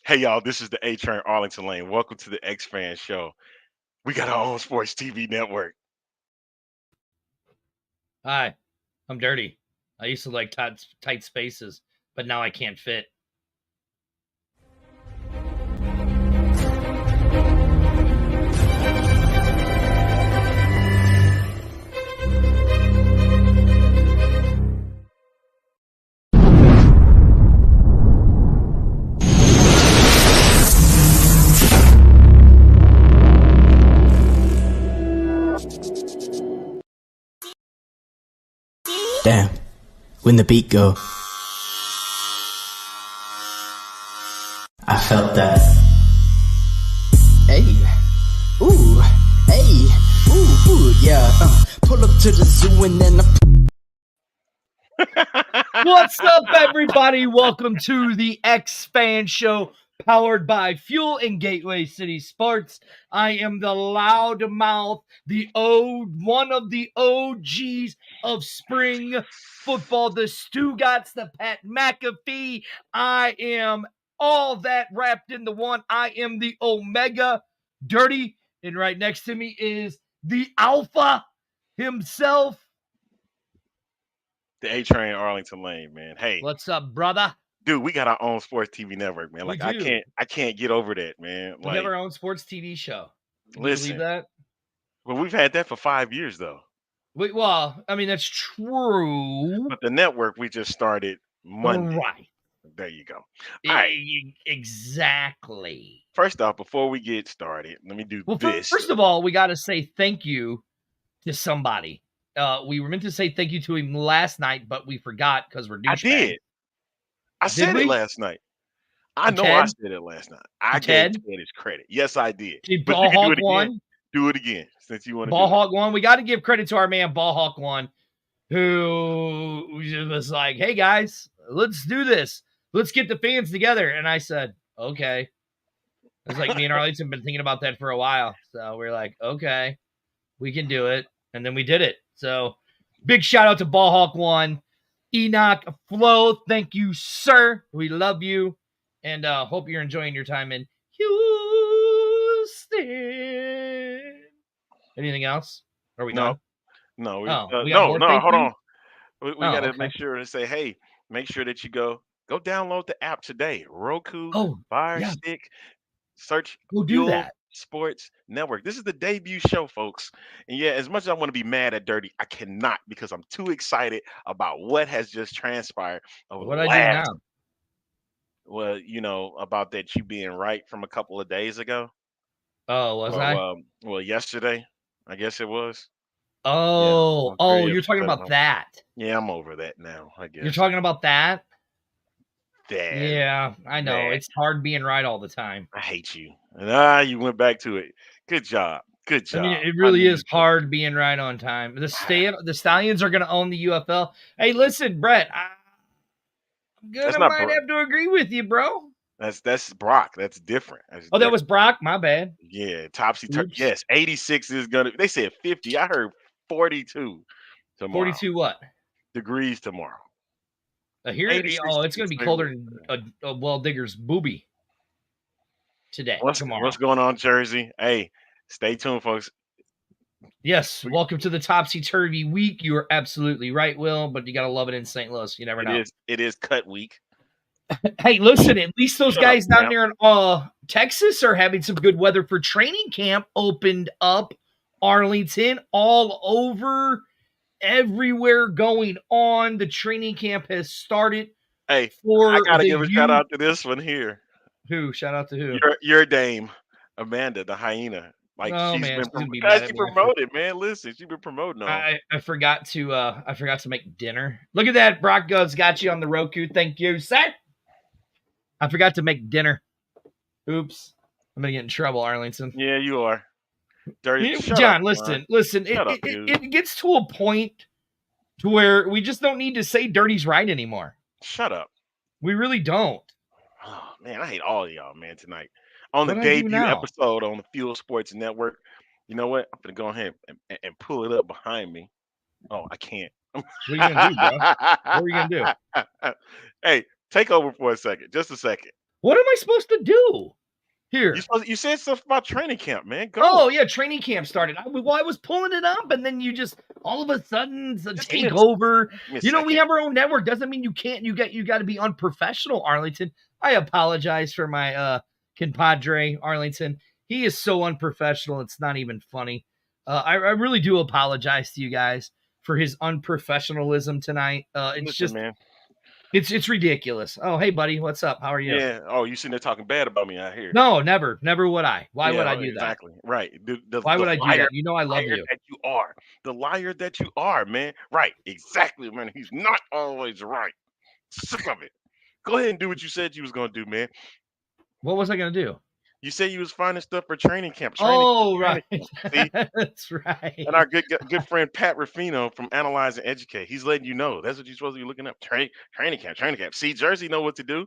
Hey y'all, this is the A Train Arlington Lane. Welcome to the X Fan Show. We got our own sports TV network. Hi, I'm Dirty. I used to like tight spaces, but now I can't fit. Damn, when the beat go, I felt that. Hey, ooh, hey, ooh, yeah. Pull up to the zoo and then What's up, everybody? Welcome to the X Fan Show, powered by Fuel and Gateway City Sports. I am the loudmouth, one of the OGs of spring football, the Stugotz, the Pat McAfee. I am all that wrapped into one. I am the Omega Dirty, and right next to me is the Alpha himself. The A Train Arlington Lane, man. Hey, What's up, brother? dude, we got our own sports TV network, man. We Like I do. can't get over that, man. We have Like, our own sports TV show. Can you believe listen, that? well, we've had that for 5 years though. Well, I mean, that's true. But the network we just started Monday. Right. There you go. All right. Exactly. First off, before we get started, let me do Well, this. first of all, we got to say thank you to somebody. We were meant to say thank you to him last night, but we forgot because we're douchebags. I did. I said it last night. I know I said it last night. I gave Ted his credit. Yes, I did. But you can do it again. Do it again since you want to. Ballhawk won. We got to give credit to our man Ballhawk one, who was like, "Hey guys, let's do this. Let's get the fans together." And I said, "Okay." It's like me and Arlington have been thinking about that for a while, so we're like, "Okay, we can do it," and then we did it. So, big shout out to Ballhawk one, Enoch Flo. Thank you, sir. We love you, and hope you're enjoying your time in Houston. Anything else? Are we done? No. No, hold on. We got to make sure to say, hey, make sure that you go download the app today. Roku, Fire Stick, search Fuel Sports Network. This is the debut show, folks. And yeah, as much as I want to be mad at Dirty, I cannot because I'm too excited about what has just transpired over what I do now. Well, you know, about that you being right from a couple of days ago. Oh, was I? Well, yesterday, I guess it was. Oh, you're talking about that. Yeah, I'm over that now, I guess. You're talking about that? Dad. Yeah, I know. It's hard being right all the time. I hate you. And you went back to it. Good job. Good job. I mean, it really is hard being right on time. The Stallions are going to own the UFL. Hey, listen, Brett, I'm gonna might have to agree with you, bro. That's Brock. That's different. That was Brock. My bad. Yeah, topsy-turvy. Yes, 86 is gonna. They said 50. I heard 42 tomorrow. 42 what? Degrees tomorrow. Here, it's gonna be colder than a well digger's boobie today. Tomorrow. What's going on, Jersey? Hey, stay tuned, folks. Yes, welcome to the topsy-turvy week. You are absolutely right, Will, but you gotta love it in St. Louis. You never know. It is cut week. Hey, listen, at least those guys down there in Texas are having some good weather for training camp. Opened up Arlington, all over, everywhere going on. The training camp has started. Hey, I gotta give a shout out to this one here. Who? Shout out to who? Your dame, Amanda, the hyena. Like she's been promoted, man. Listen, she's been promoting. I forgot to make dinner. Look at that. Brock Goes got you on the Roku. Thank you, sir. I forgot to make dinner. Oops. I'm going to get in trouble, Arlington. Yeah, you are. Dirty. John, listen. It gets to a point to where we just don't need to say Dirty's right anymore. Shut up. We really don't. Oh, man, I hate all of y'all, man, tonight. On the debut episode on the Fuel Sports Network. You know what? I'm going to go ahead and pull it up behind me. Oh, I can't. What are you going to do, bro? What are you going to do? Hey, take over for a second. Just a second. What am I supposed to do here? You said stuff about training camp, man. Go. Oh yeah, training camp started. I was pulling it up, and then you just all of a sudden it's a takeover. We have our own network. Doesn't mean you can't. You got to be unprofessional, Arlington. I apologize for my compadre Arlington. He is so unprofessional. It's not even funny. I really do apologize to you guys for his unprofessionalism tonight. Man. It's ridiculous. Oh, hey, buddy. What's up? How are you? Yeah. Oh, you sitting there talking bad about me out here. No, never. Never would I. Why would I do that? Exactly. Right. Why would I do that? You know I love you. That you are. The liar that you are, man. Right. Exactly, man. He's not always right. Sick of it. Go ahead and do what you said you was going to do, man. What was I going to do? You said you was finding stuff for training camp. Right. See? That's right. And our good friend Pat Ruffino from Analyze and Educate, he's letting you know. That's what you're supposed to be looking up. Training camp. See, Jersey know what to do.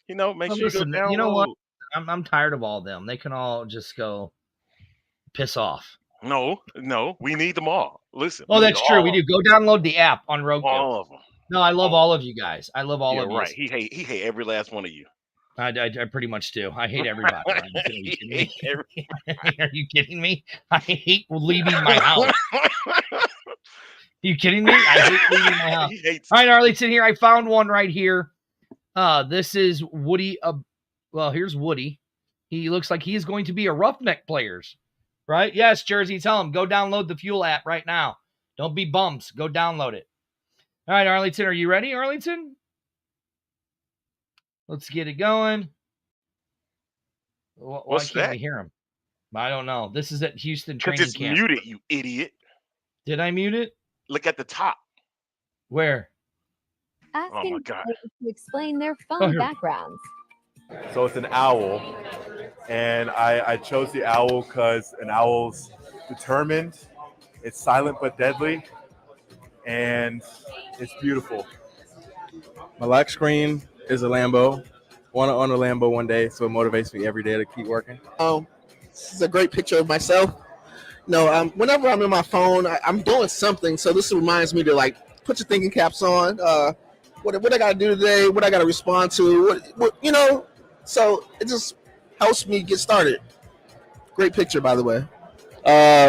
Make sure you go download. You know what? I'm tired of all of them. They can all just go piss off. No, we need them all. Listen. Oh, that's true. We do. Go download the app on Roku. All of them. No, I love all of you guys. I love all of you. Right. He hate every last one of you. I pretty much do. I hate everybody. Are you kidding me? I hate leaving my house. Are you kidding me? I hate leaving my house. All right, Arlington, here. I found one right here. This is Woody. Well, here's Woody. He looks like he is going to be a Roughneck Players, right? Yes, Jersey, tell him. Go download the Fuel app right now. Don't be bums. Go download it. All right, Arlington, are you ready, Arlington? Let's get it going. Why can't we hear him? I don't know. This is at Houston training camp. Because it's muted, you idiot. Did I mute it? Look at the top. Where? Asking to explain their phone backgrounds. So it's an owl, and I chose the owl because an owl's determined, it's silent but deadly, and it's beautiful. My lock screen is a Lambo. Want to own a Lambo one day, so it motivates me every day to keep working. This is a great picture of myself. Whenever I'm in my phone, I'm doing something. So this reminds me to put your thinking caps on. What I got to do today? What I got to respond to? So it just helps me get started. Great picture, by the way.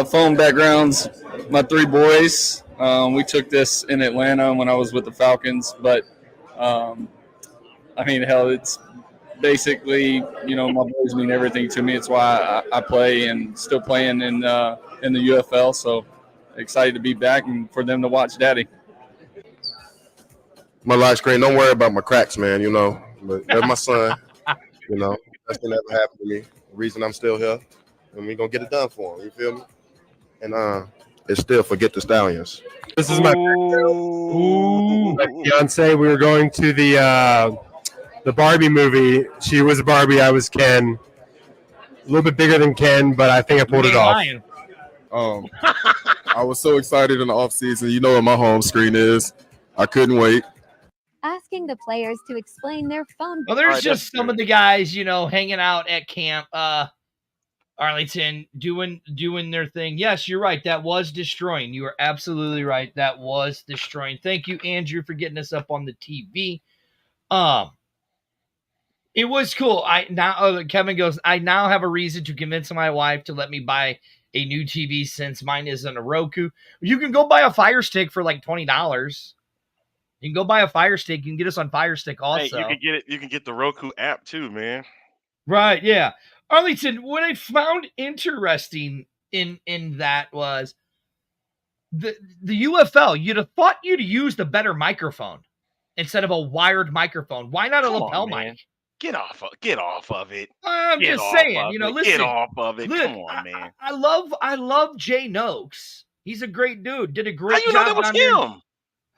Phone backgrounds. My three boys. We took this in Atlanta when I was with the Falcons, but. It's basically, my boys mean everything to me. It's why I play and still playing in the UFL. So excited to be back and for them to watch Daddy. My live screen, don't worry about my cracks, man, but they're my son, that's never happened to me. The reason I'm still here, and we're going to get it done for him, you feel me? And it's still Forget the Stallions. This is my fiance. We were going to the Barbie movie. She was Barbie, I was Ken. A little bit bigger than Ken, but I think I pulled it off. I was so excited in the off season. You know what my home screen is. I couldn't wait. Asking the players to explain their phone. Well, there's just some of the guys, hanging out at camp. Arlington doing their thing. Yes, you're right. That was destroying. You are absolutely right. That was destroying. Thank you, Andrew, for getting us up on the TV. It was cool. Kevin goes, I now have a reason to convince my wife to let me buy a new TV since mine isn't a Roku. You can go buy a Fire Stick for like $20. You can go buy a Fire Stick. You can get us on Fire Stick also. Hey, you can get it. You can get the Roku app too, man. Right, yeah. Arlington, what I found interesting in that was the UFL. You'd have thought you'd used a better microphone instead of a wired microphone. Why not a lapel mic? Get off of it. I'm just saying, listen. Get off of it. Come on, man. I love Jay Noakes. He's a great dude. Did a great job. How you know that was him?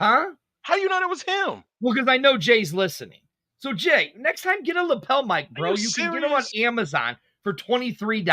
Huh? How you know that was him? Well, because I know Jay's listening. So, Jay, next time get a lapel mic, bro. You can get them on Amazon for $23.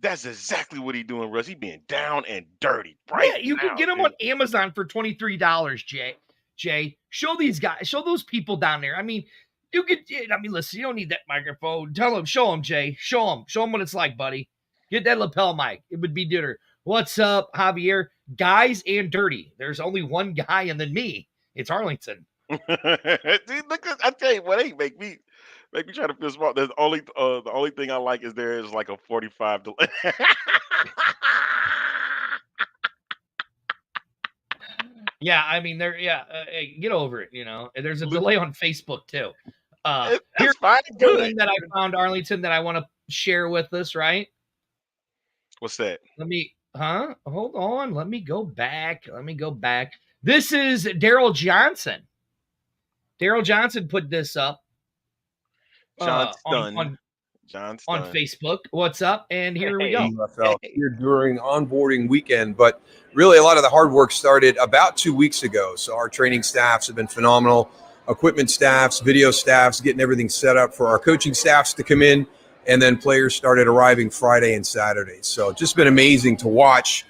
That's exactly what he's doing, Russ. He's being down and dirty. Right? Yeah, you can get them on Amazon for $23, Jay. Jay, show these guys, show those people down there. Listen, you don't need that microphone. Tell them, show them, Jay. Show them what it's like, buddy. Get that lapel mic. It would be dinner. What's up, Javier? Guys and dirty. There's only one guy and then me. It's Arlington. Dude, look, I tell you what, they make me. Make me try to feel smart. The only thing I like is there is like a 45 delay. Yeah, I mean, hey, get over it. There's a delay on Facebook too. Here's fine, good. That I found, Arlington, that I want to share with us. Right? What's that? Hold on. Let me go back. This is Daryl Johnson. Daryl Johnson put this up. John on Facebook. What's up? And here we go. Here during onboarding weekend, but really a lot of the hard work started about 2 weeks ago. So our training staffs have been phenomenal. Equipment staffs, video staffs, getting everything set up for our coaching staffs to come in. And then players started arriving Friday and Saturday. So just been amazing to watch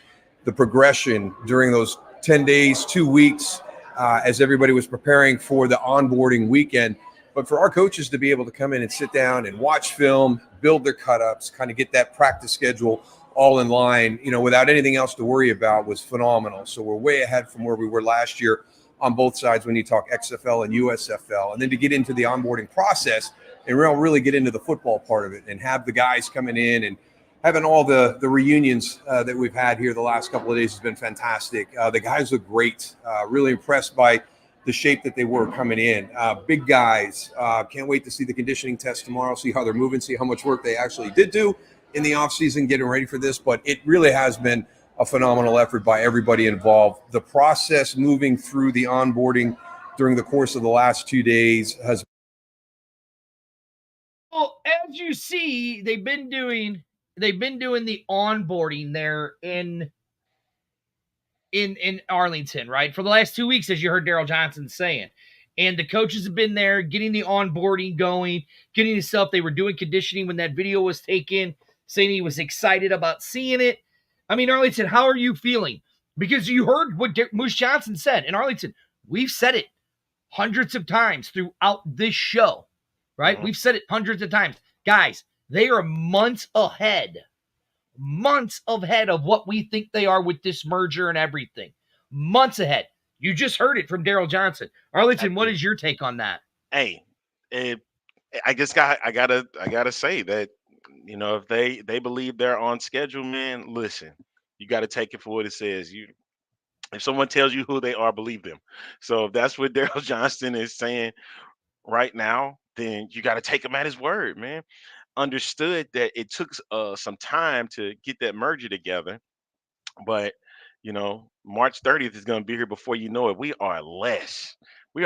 the progression during those 10 days, 2 weeks, as everybody was preparing for the onboarding weekend. But for our coaches to be able to come in and sit down and watch film, build their cut-ups, kind of get that practice schedule all in line, without anything else to worry about was phenomenal. So we're way ahead from where we were last year on both sides when you talk XFL and USFL. And then to get into the onboarding process and really get into the football part of it and have the guys coming in and having all the reunions that we've had here the last couple of days has been fantastic. The guys look great. Really impressed by the shape that they were coming in. Big guys. Can't wait to see the conditioning test tomorrow, see how they're moving, see how much work they actually did do in the offseason getting ready for this. But it really has been a phenomenal effort by everybody involved. The process moving through the onboarding during the course of the last 2 days has. Well, as you see, they've been doing the onboarding there in Arlington, right? For the last 2 weeks, as you heard Daryl Johnson saying. And the coaches have been there getting the onboarding going, getting the stuff. They were doing conditioning when that video was taken, saying he was excited about seeing it. I mean, Arlington, how are you feeling? Because you heard what Moose Johnson said. In Arlington, we've said it hundreds of times throughout this show, right? Mm-hmm. We've said it hundreds of times. Guys, they are months ahead of what we think they are with this merger and everything. Months ahead. You just heard it from Daryl Johnson. Arlington, what is your take on that? Hey, I gotta say that, if they believe they're on schedule, man, listen, you got to take it for what it says. If someone tells you who they are, believe them. So if that's what Daryl Johnson is saying right now, then you got to take him at his word, man. Understood that it took some time to get that merger together, but March 30th is going to be here before you know it. We're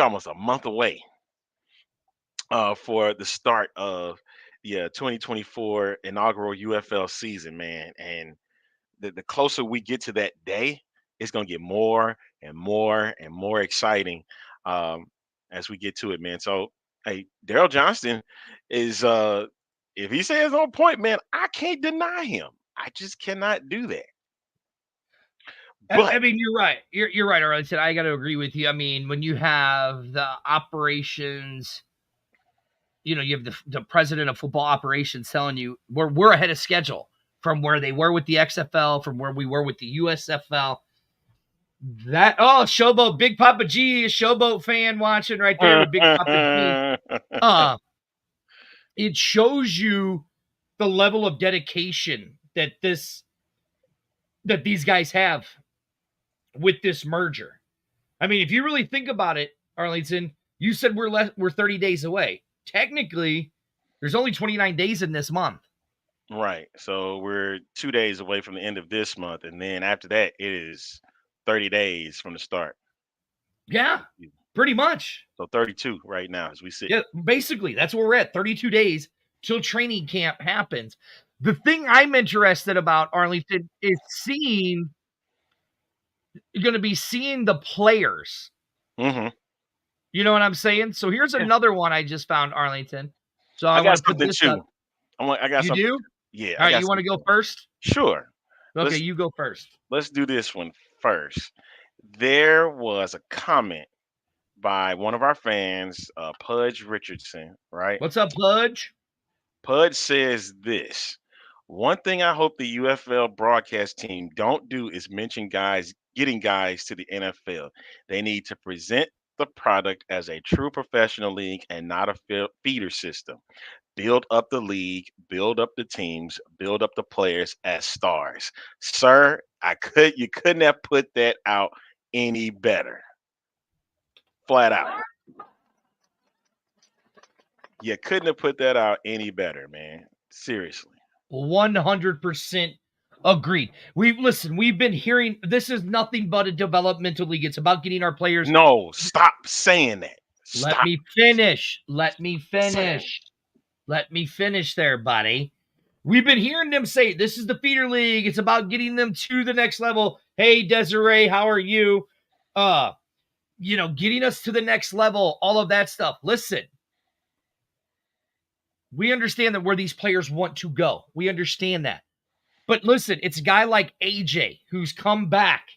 almost a month away for the start of the 2024 inaugural UFL season, man. And the closer we get to that day, it's going to get more and more and more exciting as we get to it, man. So, hey, Daryl Johnston is if he says on point, man, I can't deny him. I just cannot do that. But, I mean, you're right. You're right, Arlington. I got to agree with you. I mean, when you have the operations, you have the president of football operations telling you we're ahead of schedule from where they were with the XFL, from where we were with the USFL. Showboat, Big Papa G, a Showboat fan watching right there with Big Papa G. It shows you the level of dedication that these guys have with this merger. I mean, if you really think about it, Arlington, you said we're 30 days away. Technically, there's only 29 days in this month. Right. So we're 2 days away from the end of this month. And then after that, it is 30 days from the start. Yeah, pretty much. So 32 right now as we sit. Yeah, basically, that's where we're at. 32 days till training camp happens. The thing I'm interested about, Arlington, is seeing the players. Mm-hmm. You know what I'm saying? So here's another one I just found, Arlington. So I want to put this up. I got something. You do? Yeah. All right, you want to go first? Sure. Okay, you go first. Let's do this one first. There was a comment by one of our fans, Pudge Richardson, right? What's up, Pudge? Pudge says this. One thing I hope the UFL broadcast team don't do is mention getting guys to the NFL. They need to present the product as a true professional league and not a feeder system. Build up the league, build up the teams, build up the players as stars. Sir, you couldn't have put that out any better. Flat out. You couldn't have put that out any better, man. Seriously. 100% agreed. We've been hearing this is nothing but a developmental league. It's about getting our players. No, stop saying that. Stop. Let me finish. Let me finish there, buddy. We've been hearing them say this is the feeder league. It's about getting them to the next level. Hey, Desiree, how are you? Getting us to the next level, all of that stuff. Listen, we understand that where these players want to go. We understand that. But listen, it's a guy like AJ who has come back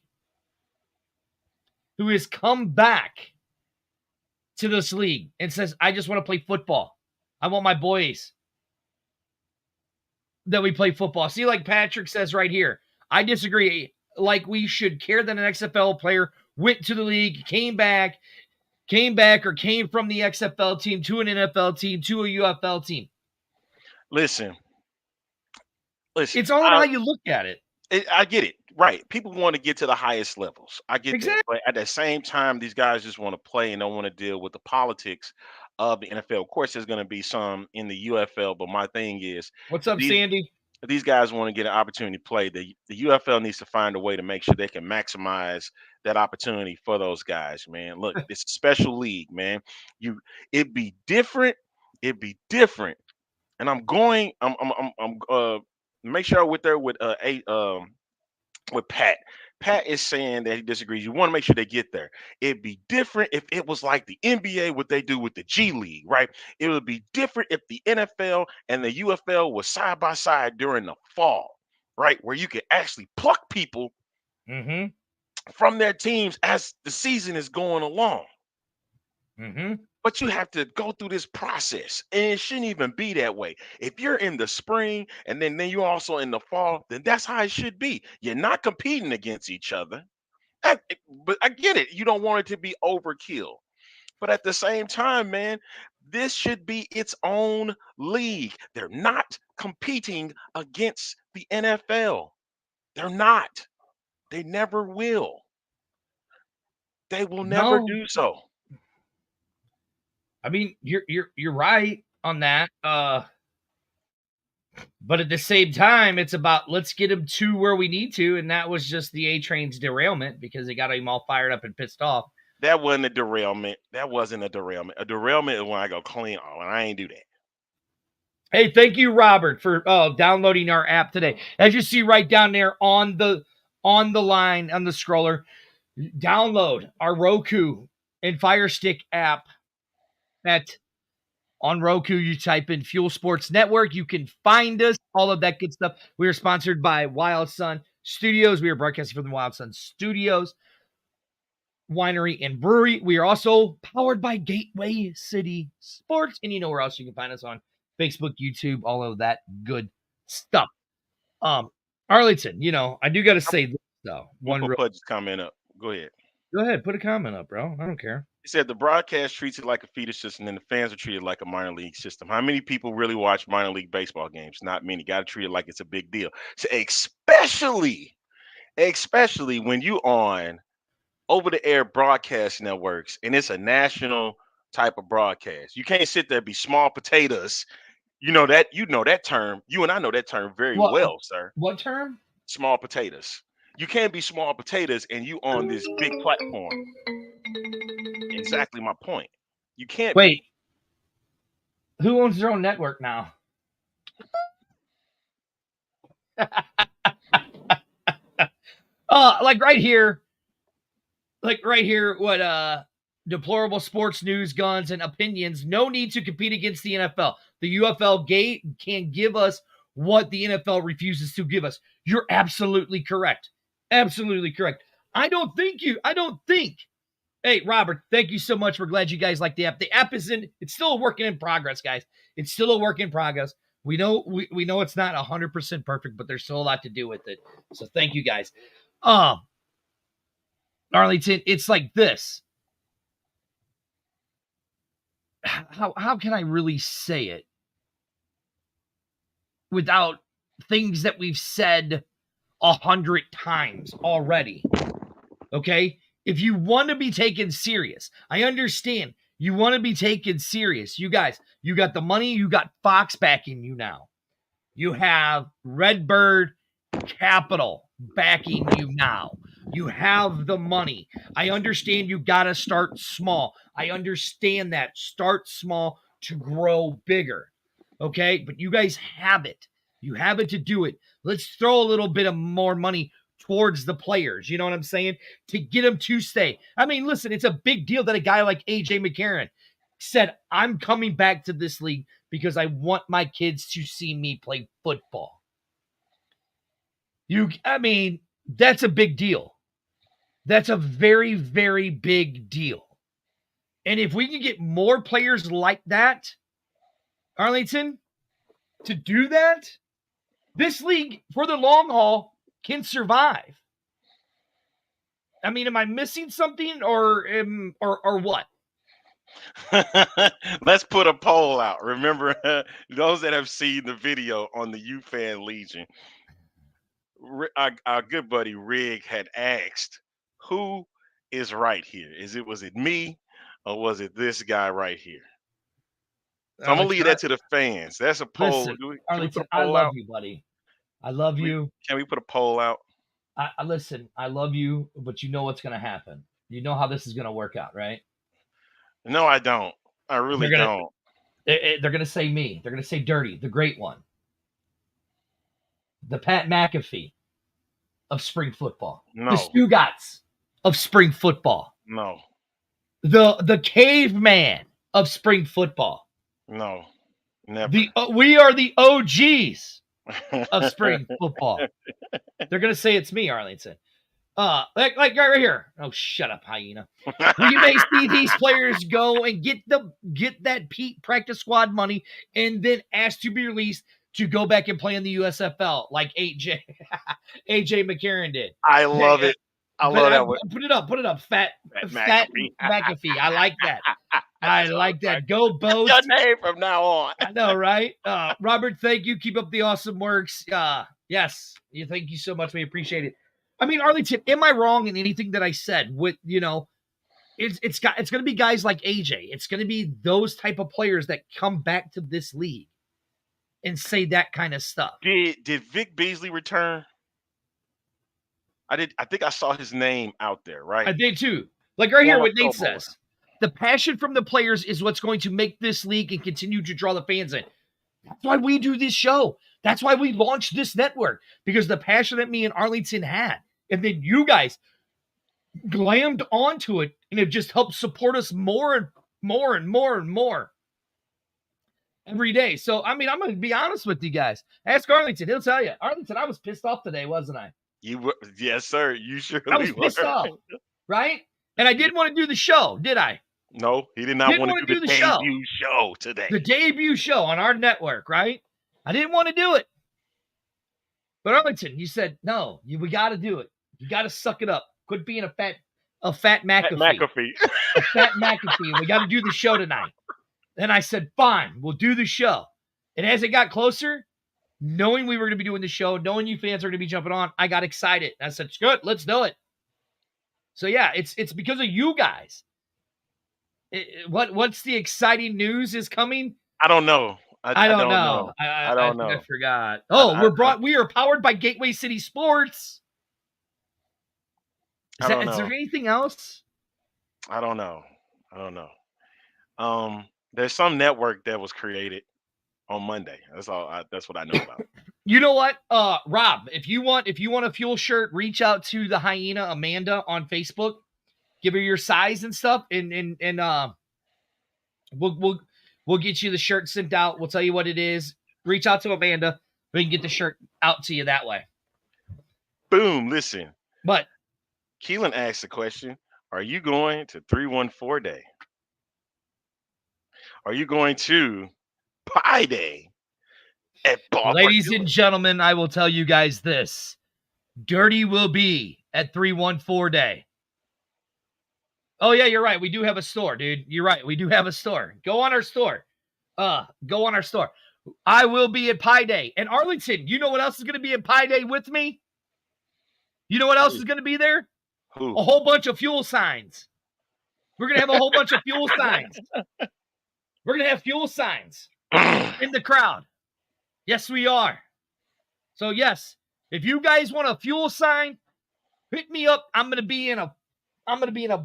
to this league and says, I just want to play football. I want my boys that we play football. See, like Patrick says right here, I disagree. Like, we should care that an XFL player went to the league, came back, or came from the XFL team to an NFL team to a UFL team. Listen. It's all how you look at it. I get it. Right. People want to get to the highest levels. I get that. But at the same time, these guys just want to play and don't want to deal with the politics of the NFL. Of course, there's going to be some in the UFL, but my thing is, what's up, Sandy? These guys want to get an opportunity to play. The UFL needs to find a way to make sure they can maximize that opportunity for those guys, man. Look, it's a special league, man. It'd be different. And I'm make sure I'm with there with Pat. Pat is saying that he disagrees. You want to make sure they get there. It'd be different if it was like the NBA, what they do with the G League, right? It would be different if the NFL and the UFL was side by side during the fall, right? Where you could actually pluck people from their teams as the season is going along. But you have to go through this process, and it shouldn't even be that way. If you're in the spring and then you're also in the fall, then that's how it should be. You're not competing against each other. But I get it. You don't want it to be overkill. But at the same time, man, this should be its own league. They're not competing against the NFL. They're not. They never will. They will never do so. I mean, you're right on that. But at the same time, it's about let's get him to where we need to, and that was just the A-Train's derailment because they got him all fired up and pissed off. That wasn't a derailment. That wasn't a derailment. A derailment is when I go clean. Oh, and I ain't do that. Hey, thank you, Robert, for downloading our app today. As you see right down there on the line on the scroller, download our Roku and Fire Stick app. On Roku, you type in Fuel Sports Network. You can find us, all of that good stuff. We are sponsored by Wild Sun Studios. We are broadcasting from the Wild Sun Studios Winery and Brewery. We are also powered by Gateway City Sports. And you know where else you can find us on Facebook, YouTube, all of that good stuff. Arlington, I do got to say this, though. Put this comment up. Go ahead. Go ahead. Put a comment up, bro. I don't care. He said the broadcast treats it like a feeder system and the fans are treated like a minor league system. How many people really watch minor league baseball games? Not many. Got to treat it like it's a big deal. So especially when you on over-the-air broadcast networks and it's a national type of broadcast. You can't sit there and be small potatoes. You know that term. You and I know that term very well, sir. What term? Small potatoes. You can't be small potatoes and you on this big platform. Exactly my point. You can't. Wait. Who owns their own network now? Like right here, what deplorable sports news, guns, and opinions. No need to compete against the NFL. The UFL gate can give us what the NFL refuses to give us. You're absolutely correct. Absolutely correct. I don't think. Hey, Robert, thank you so much. We're glad you guys like the app. The app it's still a work in progress, guys. It's still a work in progress. We know it's not 100% perfect, but there's still a lot to do with it. So thank you guys. Arlington, it's like this. how can I really say it without things that we've said 100 times already? Okay? If you want to be taken serious, I understand you want to be taken serious. You guys, you got the money, you got Fox backing you now. You have Redbird Capital backing you now. You have the money. I understand you got to start small. I understand that. Start small to grow bigger. Okay? But you guys have it. You have it to do it. Let's throw a little bit of more money towards the players. You know what I'm saying? To get them to stay. I mean, listen, it's a big deal that a guy like AJ McCarron said, I'm coming back to this league because I want my kids to see me play football. I mean, that's a big deal. That's a very, very big deal. And if we can get more players like that, Arlington, to do that, this league for the long haul can survive. I mean, am I missing something or what? Let's put a poll out. Remember, those that have seen the video on the UFan Legion, our good buddy Rig had asked, who is right here? Was it me or was it this guy right here? So I'm gonna leave that to the fans. That's a poll. Listen, Arlington, I love you, buddy. I love you. Can we put a poll out? Listen, I love you, but you know what's going to happen. You know how this is going to work out, right? No, I don't. I really don't. They're going to say me. They're going to say Dirty, the great one. The Pat McAfee of spring football. No. The Stugotz of spring football. No. The caveman of spring football. No. Never. We are the OGs of spring football. They're gonna say it's me, Arlington. Like right here. Oh, shut up, hyena. We may see these players go and get that Pete practice squad money and then ask to be released to go back and play in the USFL like AJ McCarron did. I love it. I love that one. Put it up. Fat McAfee. I like that. I like that. Go Boats. Your name from now on. I know, right? Robert, thank you. Keep up the awesome works. Yes. Thank you so much. We appreciate it. I mean, Arlington, am I wrong in anything that I said? With it's going to be guys like AJ. It's going to be those type of players that come back to this league and say that kind of stuff. Did Vic Beasley return? I think I saw his name out there, right? I did too. Like right here, what Nate says. The passion from the players is what's going to make this league and continue to draw the fans in. That's why we do this show. That's why we launched this network, because the passion that me and Arlington had, and then you guys glammed onto it, and it just helped support us more and more and more and more every day. So, I mean, I'm going to be honest with you guys. Ask Arlington. He'll tell you. Arlington, I was pissed off today, wasn't I? You were, yes, sir. You surely were. I was pissed off, right? And I didn't want to do the show, did I? No, he did not want to do the debut show today. The debut show on our network, right? I didn't want to do it. But Arlington, you said, no, we got to do it. You got to suck it up. Quit being a fat McAfee. A fat McAfee. We got to do the show tonight. Then I said, fine, we'll do the show. And as it got closer, knowing we were going to be doing the show, knowing you fans are going to be jumping on, I got excited. I said, good, let's do it. So yeah, it's because of you guys. What's the exciting news is coming? I don't know. I don't know. I don't know. I forgot. Oh, we are powered by Gateway City Sports. Is there anything else? I don't know. There's some network that was created on Monday. That's all. That's what I know about. You know what, Rob? If you want a Fuel shirt, reach out to the hyena Amanda on Facebook. Give her your size and stuff, and we'll get you the shirt sent out. We'll tell you what it is. Reach out to Amanda. We can get the shirt out to you that way. Boom. Listen. But Keelan asked the question: are you going to 314 Day? Are you going to Pie Day at Ballpark? Ladies and gentlemen, I will tell you guys this: Dirty will be at 314 Day. Oh yeah, you're right. We do have a store, dude. You're right. We do have a store. Go on our store. Go on our store. I will be at Pi Day. And Arlington, you know what else is going to be at Pi Day with me? You know what else is going to be there? Who? A whole bunch of fuel signs. We're going to have a whole bunch of fuel signs. We're going to have fuel signs in the crowd. Yes, we are. So yes, if you guys want a fuel sign, hit me up. I'm going to be in a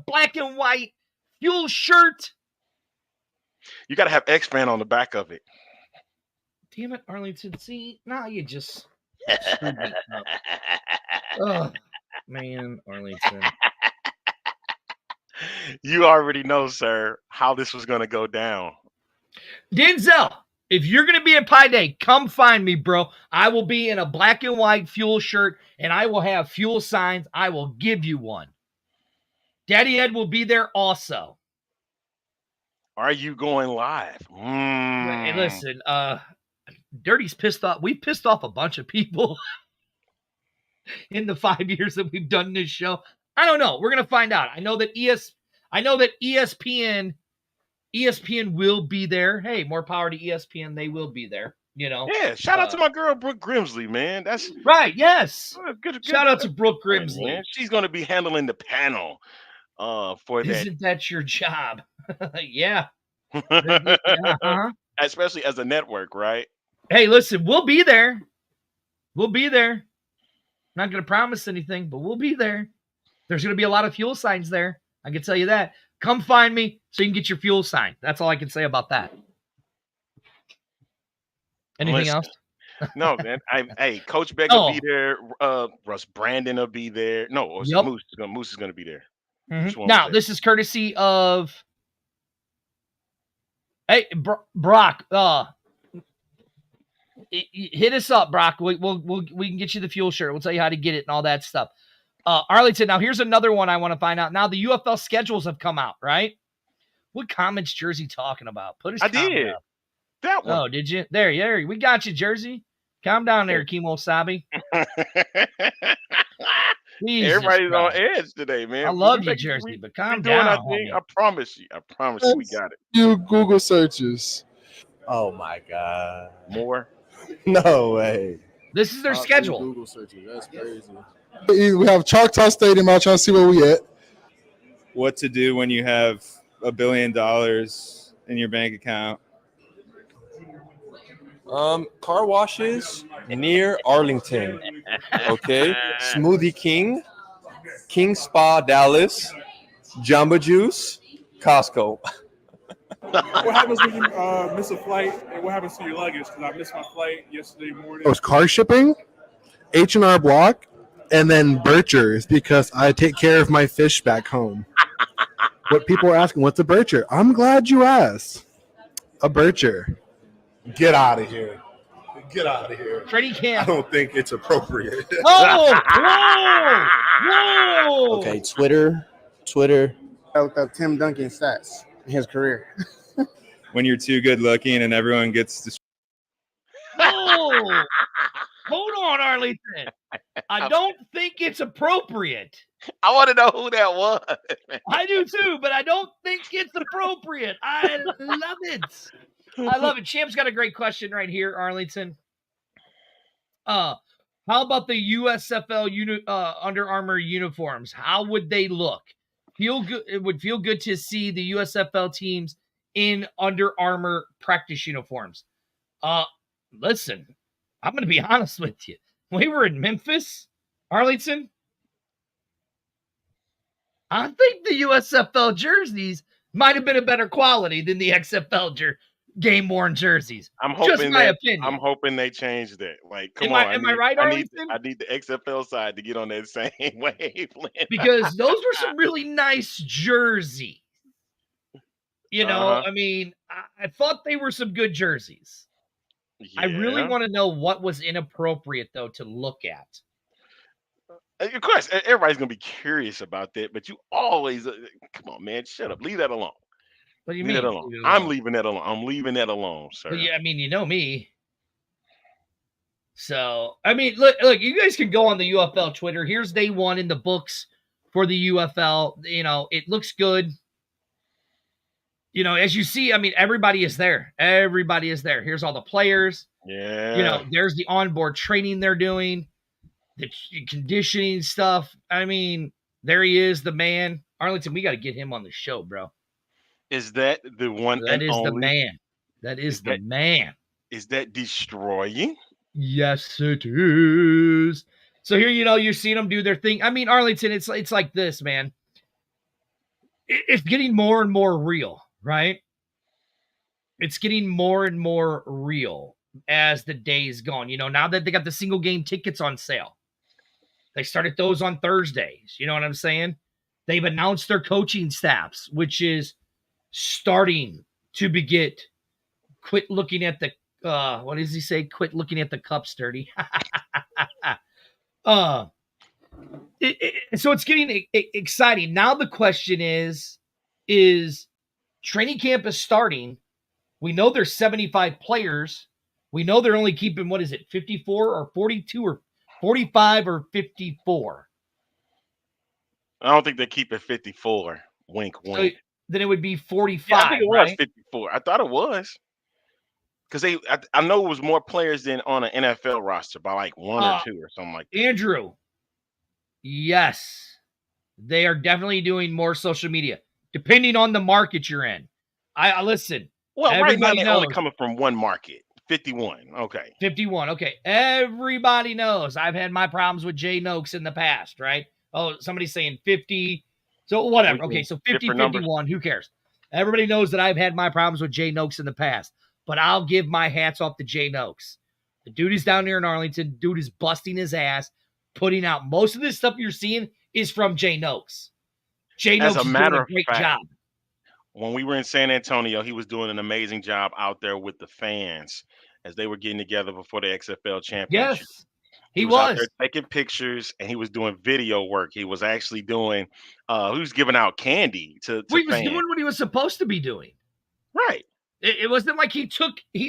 black and white fuel shirt. You got to have X-Fan on the back of it. Damn it, Arlington. See, now you just screwed me up. Oh, man, Arlington. You already know, sir, how this was going to go down. Denzel, if you're going to be at Pi Day, come find me, bro. I will be in a black and white fuel shirt, and I will have fuel signs. I will give you one. Daddy Ed will be there also. Are you going live? Hey, listen, Dirty's pissed off. We pissed off a bunch of people in the 5 years that we've done this show. I don't know. We're gonna find out. I know that ESPN will be there. Hey, more power to ESPN. They will be there. You know. Yeah. Shout out to my girl Brooke Grimsley, man. That's right. Yes. Good, shout out to Brooke Grimsley. Man. She's gonna be handling the panel. For that. Isn't that your job? Yeah. Especially as a network, right? Hey, listen, we'll be there. We'll be there. Not going to promise anything, but we'll be there. There's going to be a lot of fuel signs there. I can tell you that. Come find me so you can get your fuel sign. That's all I can say about that. Anything else? No, man. Hey, Coach Beck will be there. Russ Brandon will be there. No, yep. Moose is going to be there. Mm-hmm. Now, this is courtesy of Brock. Hit us up, Brock. We can get you the fuel shirt. We'll tell you how to get it and all that stuff. Arlington, now here's another one I want to find out. Now the UFL schedules have come out, right? What comments Jersey talking about? Put his comment up. That one. Oh, did you? There. We got you, Jersey. Calm down there, Kimo Sabi. Everybody's on edge today, man. I love you, Jersey, but calm down. I promise you, we got it. You Google searches. Oh my God. More? No way. This is their schedule. Google searches. That's crazy. We have Choctaw Stadium. I'm trying to see where we at. What to do when you have $1 billion in your bank account? Car washes near Arlington. Okay. Smoothie King, King Spa Dallas, Jamba Juice, Costco. What happens when you miss a flight, and what happens to your luggage? Because I missed my flight yesterday morning. It was car shipping, H&R Block, and then Birchers because I take care of my fish back home. What people are asking, what's a Bircher? I'm glad you asked. A Bircher. Get out of here. Get out of here. Freddie Camp. I don't think it's appropriate. Whoa! Okay, Twitter. I looked up Tim Duncan stats in his career. When you're too good looking and everyone gets to. Oh, hold on, Arlington. I don't think it's appropriate. I want to know who that was. I do too, but I don't think it's appropriate. I love it. I love it. Champ's got a great question right here, Arlington. How about the USFL Under Armour uniforms? How would they look? It would feel good to see the USFL teams in Under Armour practice uniforms. Listen, I'm going to be honest with you. When we were in Memphis, Arlington, I think the USFL jerseys might have been a better quality than the XFL game-worn jerseys. I'm hoping just my opinion. I'm hoping they changed that. Like, come on. Am I right, Arlington? I need the XFL side to get on that same wavelength. Because those were some really nice jerseys. You know, I mean, I thought they were some good jerseys. Yeah. I really want to know what was inappropriate, though, to look at. Of course, everybody's going to be curious about that, but you always, come on, man, shut up. Leave that alone. What do you mean? That alone. I'm leaving that alone. I'm leaving that alone, sir. Well, yeah, I mean, you know me. So, I mean, look, you guys can go on the UFL Twitter. Here's day one in the books for the UFL. You know, it looks good. You know, as you see, I mean, everybody is there. Everybody is there. Here's all the players. Yeah. You know, there's the onboard training they're doing, the conditioning stuff. I mean, there he is, the man. Arlington, we got to get him on the show, bro. Is that the one That and is the only? man. That is the man. Is that destroying? Yes, it is. So here, you know, you're seeing them do their thing. I mean, Arlington, it's like this, man. It's getting more and more real, right? It's getting more and more real as the days gone. You know, now that they got the single game tickets on sale, they started those on Thursdays. You know what I'm saying? They've announced their coaching staffs, which is starting to quit looking at the what does he say? Quit looking at the cups dirty. So it's getting exciting. Now the question is training camp is starting. We know there's 75 players. We know they're only keeping, 54 or 42 or 45 or 54? I don't think they keep it 54. Wink, wink. So then it would be 45. Yeah, I think it was right? 54. I thought it was. Because I know it was more players than on an NFL roster by like one or two or something like that. Andrew, yes, they are definitely doing more social media, depending on the market you're in. I listen. Well, right now they're only knows. coming from one market. 51. Okay. 51. Okay. Everybody knows I've had my problems with Jay Noakes in the past, right? Oh, somebody's saying 50. So whatever. Okay. So 50, 51. Who cares? Everybody knows that I've had my problems with Jay Noakes in the past, but I'll give my hats off to Jay Noakes. The dude is down here in Arlington. Dude is busting his ass, putting out most of this stuff you're seeing is from Jay Noakes. Jay Noakes is doing a great job. When we were in San Antonio, he was doing an amazing job out there with the fans as they were getting together before the XFL championship. Yes, he was out there taking pictures and he was doing video work. He was actually doing, he was giving out candy to he was fans. doing what he was supposed to be doing. Right. It wasn't like he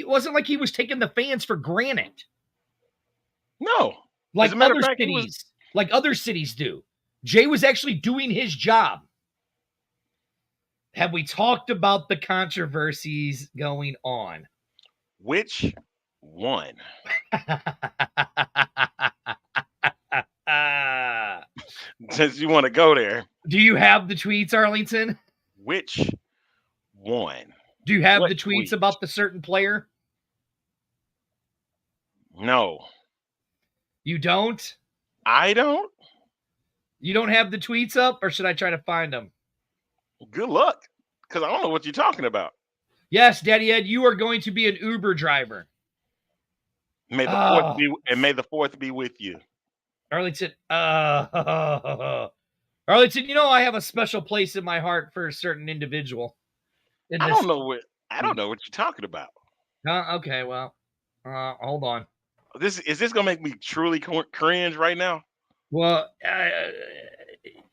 wasn't like he was taking the fans for granted. No. Like other cities, like other cities do. Jay was actually doing his job. Have we talked about the controversies going on? Which one? Since you want to go there. Do you have the tweets, Arlington? Which one? Do you have the tweets about the certain player? No. You don't? I don't. You don't have the tweets up, or should I try to find them? Good luck, because I don't know what you're talking about. Yes, Daddy Ed, you are going to be an Uber driver. May the fourth be with you. Arlington, Arlington, you know I have a special place in my heart for a certain individual. I don't know what you're talking about. Okay, well, hold on. Is this gonna make me truly cringe right now? Well,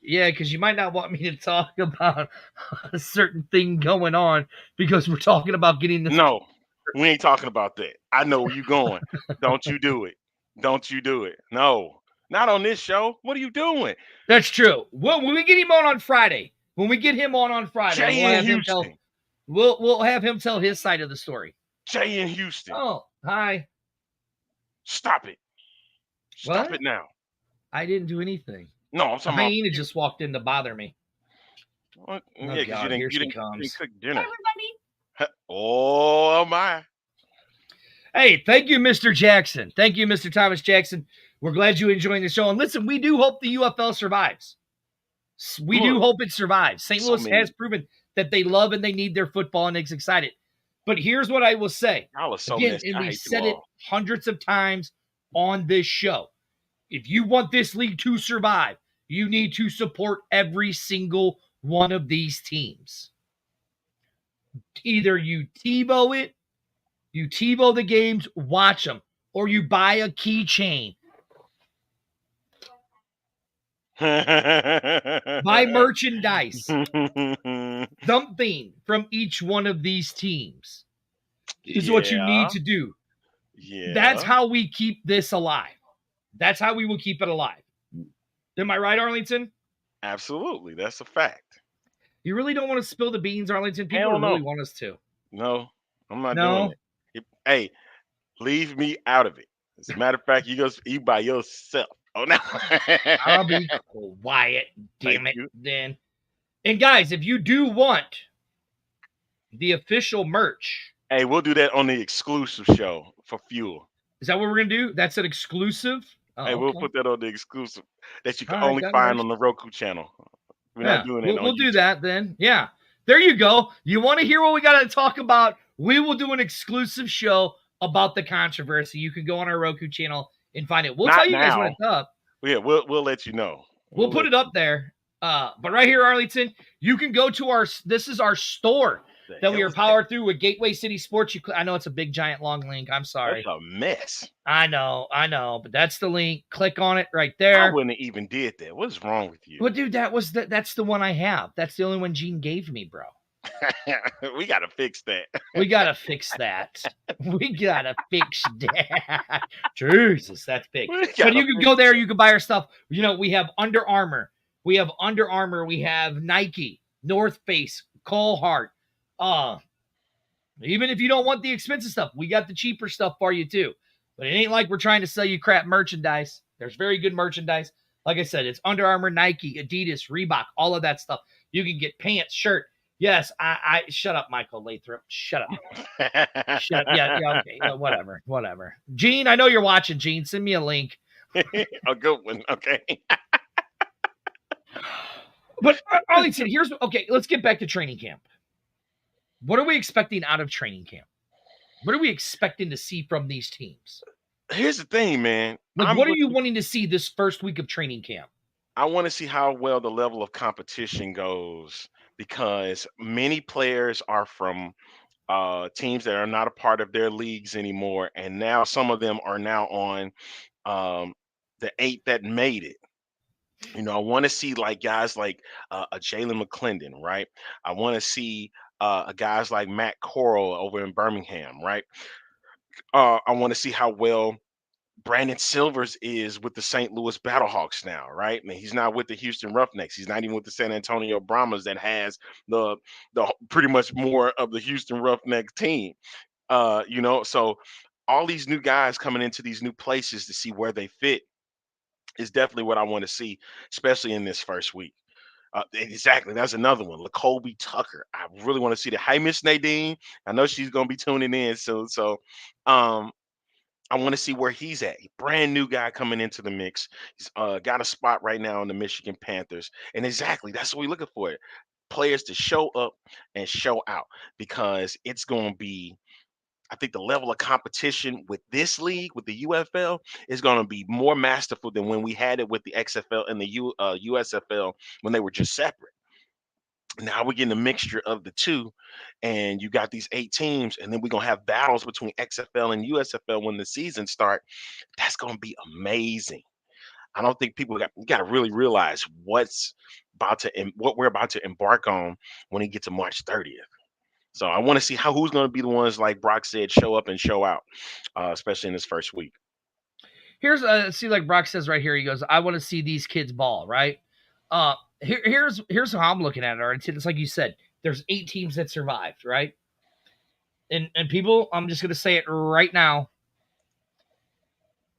yeah, because you might not want me to talk about a certain thing going on because we're talking about getting the. No, we ain't talking about that. I know where you're going. Don't you do it. Don't you do it. No, not on this show. What are you doing? That's true. Well, when we get him on Friday, we'll have him tell his side of the story. Jay in Houston. Oh, hi. Stop it. Stop it now. I didn't do anything. No, I'm talking about. Hyena just walked in to bother me. What? Oh, yeah, because you didn't cook dinner. Hey, everybody. Oh my. Hey, thank you, Mr. Jackson. Thank you, Mr. Thomas Jackson. We're glad you're enjoying the show. And listen, we do hope the UFL survives. We do hope it survives. St. Louis has proven that they love and they need their football and it's excited. But here's what I will say. Again, and we've said it hundreds of times on this show. If you want this league to survive, you need to support every single one of these teams. Either you TiVo it, you TiVo the games, watch them, or you buy a keychain. Buy merchandise. Something from each one of these teams is what you need to do. Yeah. That's how we keep this alive. That's how we will keep it alive. Am I right, Arlington? Absolutely, that's a fact. You really don't want to spill the beans, Arlington? People really want us to. No, I'm not doing it. Hey, leave me out of it. As a matter of fact, you by yourself. Oh no. I'll be quiet, damn it. Then. And guys, if you do want the official merch. Hey, we'll do that on the exclusive show for Fuel. Is that what we're gonna do? That's an exclusive? Oh, hey, we'll put that on the exclusive that you can only find on the Roku channel. We're not doing it. We'll do that then. Yeah. There you go. You want to hear what we got to talk about? We will do an exclusive show about the controversy. You can go on our Roku channel and find it. We'll tell you guys when it's up. Yeah, we'll let you know. We'll put it up there. But right here, Arlington, you can go to this is our store that we are powered through with Gateway City Sports. I know it's a big, giant, long link. I'm sorry. That's a mess. I know. But that's the link. Click on it right there. I wouldn't have even did that. What's wrong with you? Well, dude, that's the one I have. That's the only one Gene gave me, bro. We got to fix that. We got to fix that. We got to fix that. Jesus, that's big. But you can go there. You can buy our stuff. You know, we have Under Armour. We have Under Armour. We have Nike, North Face, Carhartt. Even if you don't want the expensive stuff, we got the cheaper stuff for you too. But it ain't like we're trying to sell you crap merchandise. There's very good merchandise. Like I said, it's Under Armour, Nike, Adidas, Reebok, all of that stuff. You can get pants, shirt. Yes, I shut up, Michael Lathrop. Shut up. Shut up. Yeah, okay. Whatever. Gene, I know you're watching, Gene. Send me a link. A good one. Okay. But Arlington, let's get back to training camp. What are we expecting out of training camp? What are we expecting to see from these teams? Here's the thing, man. What are you wanting to see this first week of training camp? I want to see how well the level of competition goes because many players are from teams that are not a part of their leagues anymore. And now some of them are now on the 8 that made it. You know, I want to see like guys like a Jalen McClendon, right? I want to see guys like Matt Corral over in Birmingham, right? I want to see how well Brandon Silvers is with the St. Louis Battlehawks now, right? And he's not with the Houston Roughnecks. He's not even with the San Antonio Brahmas that has the pretty much more of the Houston Roughnecks team. You know, so all these new guys coming into these new places to see where they fit is definitely what I want to see, especially in this first week. Exactly. That's another one. Lacolby Tucker. I really want to see that. Hi, Miss Nadine. I know she's going to be tuning in soon. So I want to see where he's at. Brand new guy coming into the mix. He's got a spot right now in the Michigan Panthers. And exactly, that's what we're looking for. Players to show up and show out because it's going to be, I think the level of competition with this league, with the UFL, is going to be more masterful than when we had it with the XFL and the USFL when they were just separate. Now we're getting a mixture of the two, and you got these 8 teams, and then we're going to have battles between XFL and USFL when the season starts. That's going to be amazing. I don't think people got to really realize what we're about to embark on when it gets to March 30th. So I want to see who's going to be the ones, like Brock said, show up and show out, especially in this first week. Here's like Brock says right here. He goes, "I want to see these kids ball." Right. Here's how I'm looking at it. It's like you said. There's 8 teams that survived, right? And people, I'm just gonna say it right now.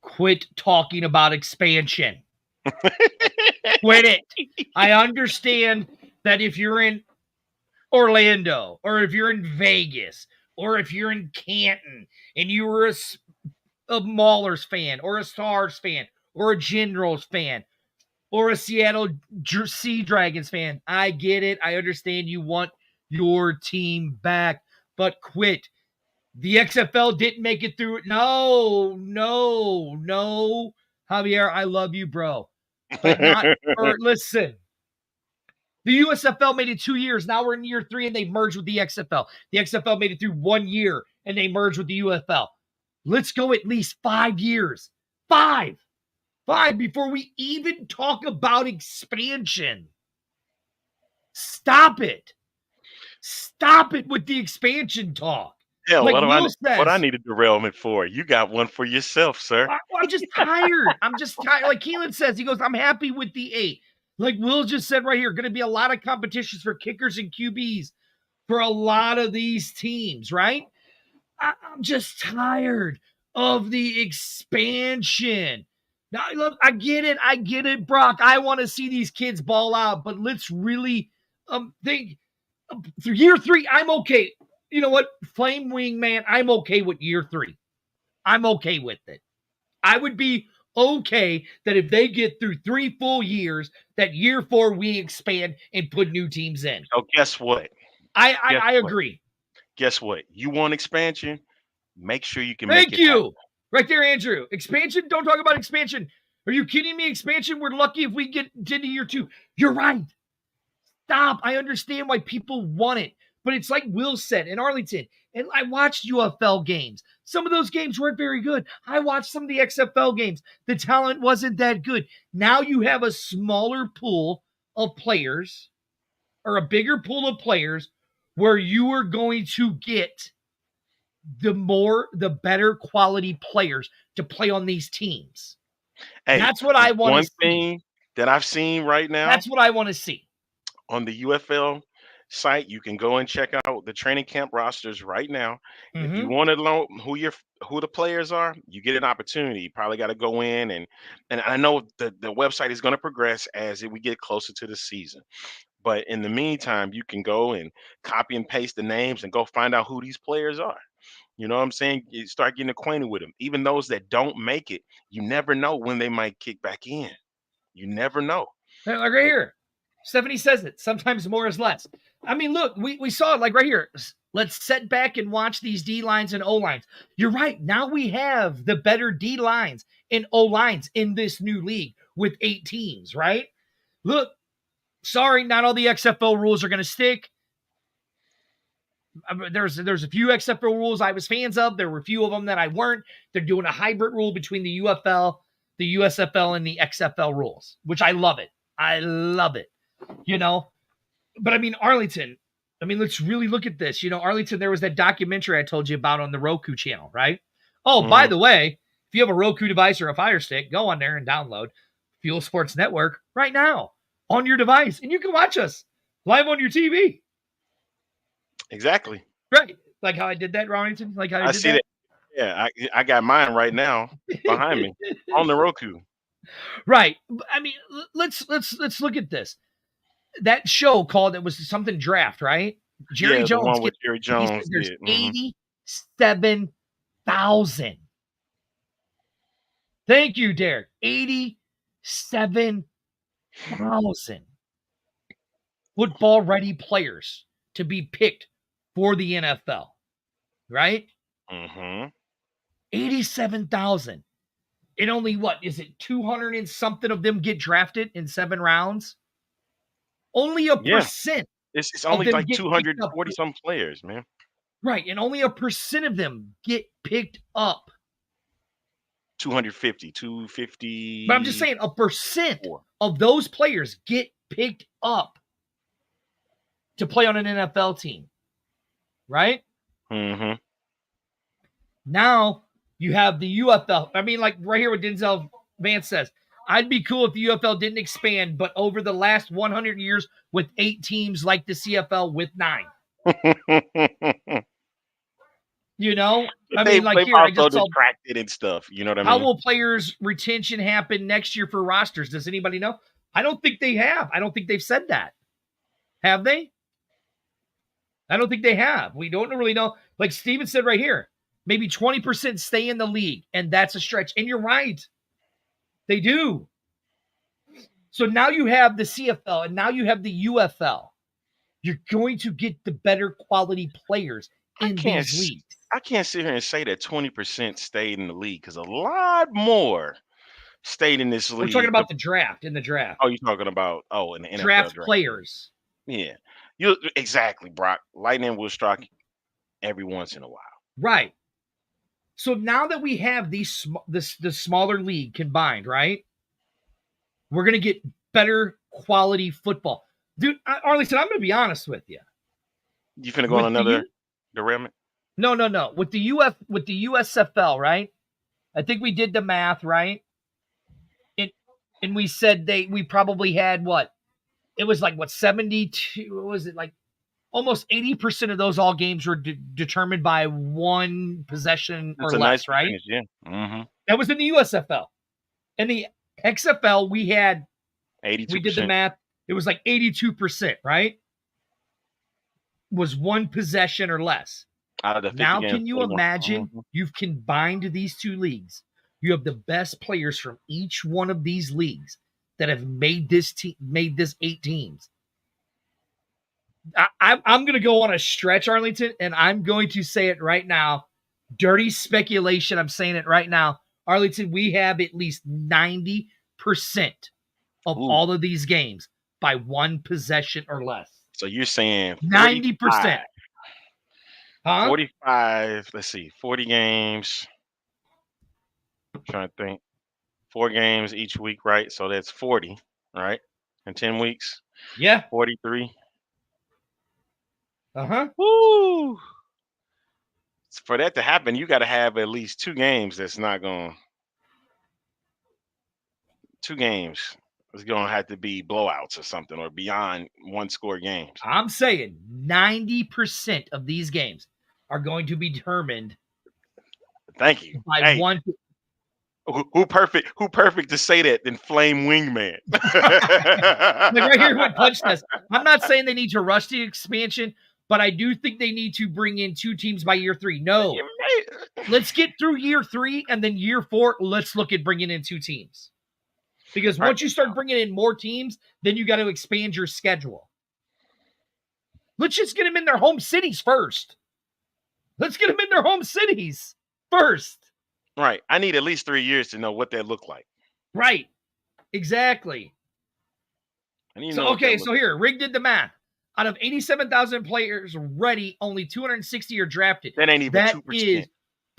Quit talking about expansion. Quit it. I understand that if you're in Orlando, or if you're in Vegas, or if you're in Canton, and you were a Maulers fan, or a Stars fan, or a Generals fan, or a Seattle Sea Dragons fan, I get it. I understand you want your team back, but quit. The XFL didn't make it through. No. Javier, I love you, bro. But listen. The USFL made it 2 years. Now we're in year 3 and they merged with the XFL. The XFL made it through 1 year and they merged with the UFL. Let's go at least 5 years. 5 before we even talk about expansion. Stop it. Stop it with the expansion talk. Hell, like what I need a derailment for? You got one for yourself, sir. I'm just tired. Like Keelan says, he goes, I'm happy with the 8. Like Will just said right here, going to be a lot of competitions for kickers and QBs for a lot of these teams, right? I'm just tired of the expansion. Now, look, I get it, Brock. I want to see these kids ball out, but let's really think. Through year 3, I'm okay. You know what? Flame Wing, man, I'm okay with year 3. I'm okay with it. I would be okay that if they get through 3 full years, that year 4 we expand and put new teams in. So guess what? I agree. Guess what? You want expansion? Make sure you can Thank make it you. happen. Right there, Andrew. Expansion? Don't talk about expansion. Are you kidding me? Expansion? We're lucky if we get into year 2. You're right. Stop. I understand why people want it. But it's like Will said in Arlington. And I watched UFL games. Some of those games weren't very good. I watched some of the XFL games. The talent wasn't that good. Now you have a smaller pool of players, or a bigger pool of players, where you are going to get the better quality players to play on these teams. Hey, that's what I want to see. One thing that I've seen right now. That's what I want to see. On the UFL site, you can go and check out the training camp rosters right now. If you want to know who the players are, you get an opportunity. You probably got to go in and I know the website is going to progress as we get closer to the season. But in the meantime, you can go and copy and paste the names and go find out who these players are. You know what I'm saying? You start getting acquainted with them. Even those that don't make it, you never know when they might kick back in. You never know. Like right here. Stephanie says it. Sometimes more is less. I mean, look, we saw it like right here. Let's sit back and watch these D lines and O lines. You're right. Now we have the better D lines and O lines in this new league with 8 teams, right? Look, sorry, not all the XFL rules are going to stick. There's a few XFL rules I was fans of. There were a few of them that I weren't. They're doing a hybrid rule between the UFL, the USFL, and the XFL rules, which I love it. I love it. You know, but I mean, Arlington, I mean, let's really look at this. You know, Arlington, there was that documentary I told you about on the Roku channel, right? Oh, by the way, if you have a Roku device or a Fire Stick, go on there and download Fuel Sports Network right now on your device, and you can watch us live on your TV. Exactly. Right. Like how I did that, Arlington? Like how I did see that? Yeah, I got mine right now behind me on the Roku. Right. I mean, let's look at this. That show called, it was something draft, right? Jerry Jones. The one with Jerry Jones. There's 87,000. Thank you, Derek. 87,000 football-ready players to be picked for the NFL, right? 87,000. And only, what, is it 200 and something of them get drafted in 7 rounds? Only a percent. It's only like 240 some players, man. Right, and only a percent of them get picked up. 250, 250. But I'm just saying, a percent of those players get picked up to play on an NFL team, right? Now you have the UFL. I mean, like right here what Denzel Vance says. I'd be cool if the UFL didn't expand, but over the last 100 years with 8 teams like the CFL with 9. You know? I mean, like here, I just saw distracted and stuff. You know what I mean? How will players' retention happen next year for rosters? Does anybody know? I don't think they have. I don't think they've said that. Have they? I don't think they have. We don't really know. Like Steven said right here, maybe 20% stay in the league, and that's a stretch. And you're right. They do. So now you have the CFL and now you have the UFL. You're going to get the better quality players in these leagues. I can't sit here and say that 20% stayed in the league because a lot more stayed in this league. We're talking about the draft. In the draft. Oh, you're talking about in the NFL draft players. Yeah, exactly, Brock. Lightning will strike every once in a while. Right. So now that we have the smaller league combined, right? We're going to get better quality football. Dude, Arlington, I'm going to be honest with you. You finna go on another derailment? No. With the USFL, right? I think we did the math, right? and we said we probably had what? It was like, what, 72? What was it, like almost 80% of those all games were determined by one possession or less, right? Yeah. Mm-hmm. That was in the USFL. In the XFL, we had 82%. We did the math. It was like 82%, right? Was one possession or less. Out of the 50 now, games, can you 41. imagine Mm-hmm. you've combined these two leagues? You have the best players from each one of these leagues that have made this 8 teams. I'm going to go on a stretch, Arlington, and I'm going to say it right now. Dirty speculation. I'm saying it right now. Arlington, we have at least 90% of all of these games by one possession or less. So you're saying 90%. Huh? 45. Let's see. 40 games. I'm trying to think. 4 games each week, right? So that's 40, right? In 10 weeks. Yeah. 43. Uh-huh. Woo! For that to happen, you got to have at least 2 games that's not going. 2 games. It's going to have to be blowouts or something, or beyond 1-score games. I'm saying 90% of these games are going to be determined. Thank you. By one. Who perfect to say that than Flame Wingman? Like right here with Punch Test. I'm not saying they need to rush the expansion, but I do think they need to bring in 2 teams by year 3. No. Let's get through year 3, and then year 4, let's look at bringing in 2 teams. Because once you start bringing in more teams, then you got to expand your schedule. Let's just get them in their home cities first. Let's get them in their home cities first. Right. I need at least 3 years to know what that looked like. Right. Exactly. So here, Rig did the math. Out of 87,000 players ready, only 260 are drafted. That ain't even 2%. That is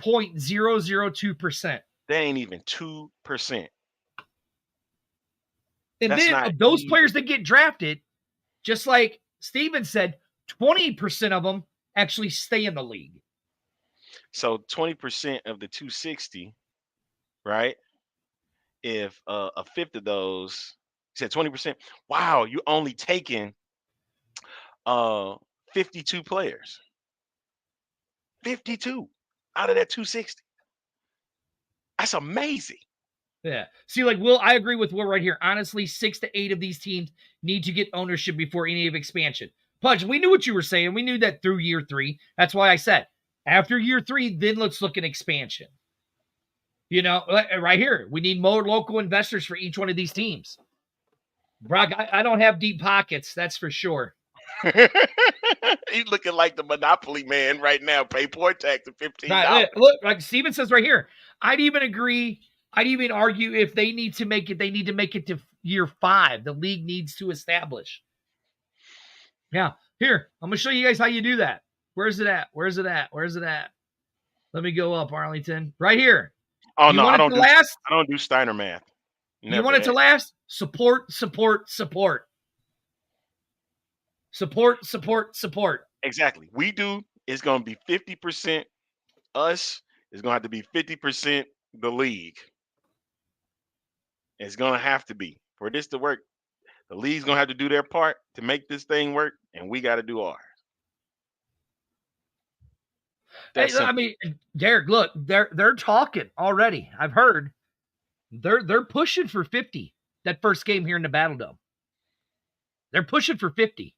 0.002%. That ain't even 2%. And then of those players that get drafted, just like Steven said, 20% of them actually stay in the league. So 20% of the 260, right? If a fifth of those, you said 20%. Wow, you only taking 52 players. 52 out of that 260. That's amazing. Yeah. See, like Will, I agree with Will right here. Honestly, 6 to 8 of these teams need to get ownership before any of expansion. Punch, we knew what you were saying. We knew that through year 3. That's why I said after year 3, then let's look at expansion. You know, right here, we need more local investors for each one of these teams. Brock, I don't have deep pockets, that's for sure. He's looking like the Monopoly man right now. Pay port tax of $15. Right, look, like Steven says right here, I'd even agree. I'd even argue if they need to make it, they need to make it to year 5. The league needs to establish. Yeah, here, I'm going to show you guys how you do that. Where's it at? Where's it at? Where's it at? Let me go up, Arlington. Right here. Oh, no, I don't do Steiner math. Never you want it to last? Support, support, support. Support, support, support. Exactly. We do. It's going to be 50% us. It's going to have to be 50% the league. It's going to have to be. For this to work, the league's going to have to do their part to make this thing work, and we got to do ours. Hey, I mean, Derek, look, they're talking already. I've heard they're pushing for 50. That first game here in the Battle Dome. They're pushing for 50.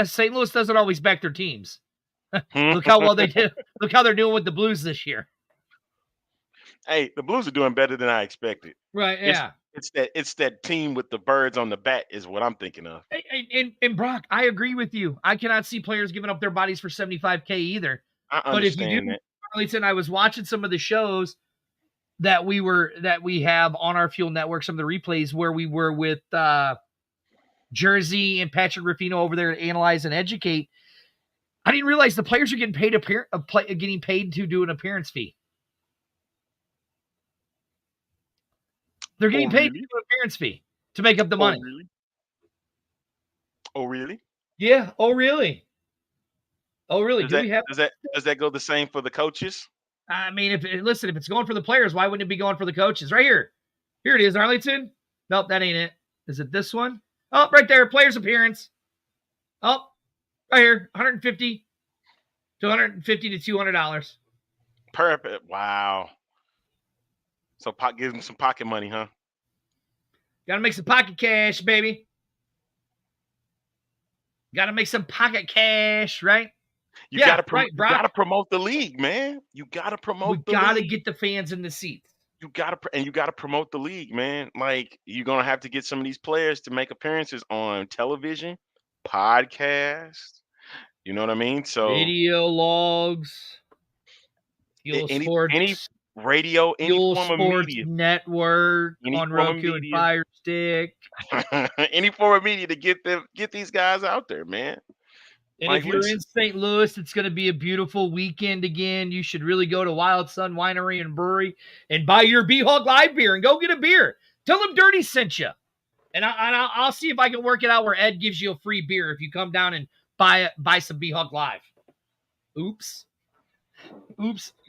St. Louis doesn't always back their teams. Look how well they did. Look how they're doing with the Blues this year. Hey, the Blues are doing better than I expected. Right? Yeah. It's that team with the birds on the bat is what I'm thinking of. And Brock, I agree with you. I cannot see players giving up their bodies for $75K either. But if you do, Arlington, I was watching some of the shows that we have on our Fuel Network, some of the replays where we were with Jersey and Patrick Ruffino over there to analyze and educate. I didn't realize the players are getting paid to do an appearance fee. They're getting paid to do an appearance fee to make up the money. Really? Oh, really? Yeah. Oh, really? Oh, really? Does that go the same for the coaches? I mean, if it's going for the players, why wouldn't it be going for the coaches? Right here. Here it is, Arlington. Nope, that ain't it. Is it this one? Oh, right there, players appearance. Oh, right here, $150 to $200. Perfect. Wow. So give them some pocket money, huh? Got to make some pocket cash, baby. Got to make some pocket cash, right? You got to promote the league, man. You got to promote the league. We got to get the fans in the seats. You got to promote the league, man. Like, you're going to have to get some of these players to make appearances on television, podcasts. You know what I mean? So video logs, any radio, any form of media, network, on Roku and Fire Stick, any form of media to get these guys out there, man. And if you're in St. Louis, it's going to be a beautiful weekend again. You should really go to Wild Sun Winery and Brewery and buy your B-Hawk Live beer and go get a beer. Tell them Dirty sent you. And I'll see if I can work it out where Ed gives you a free beer if you come down and buy some B-Hawk Live. Oops.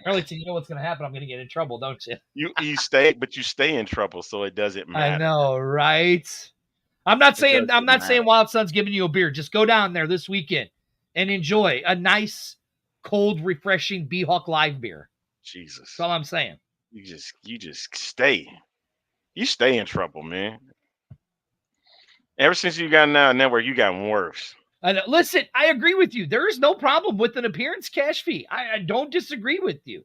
Arlington, you know what's going to happen. I'm going to get in trouble, don't you? You stay in trouble, so it doesn't matter. I know, right? I'm not saying Wild Sun's giving you a beer. Just go down there this weekend and enjoy a nice, cold, refreshing B-Hawk Live beer. Jesus. That's all I'm saying. You just stay. You stay in trouble, man. Ever since you got Now Network, you gotten worse. Listen, I agree with you. There is no problem with an appearance cash fee. I don't disagree with you.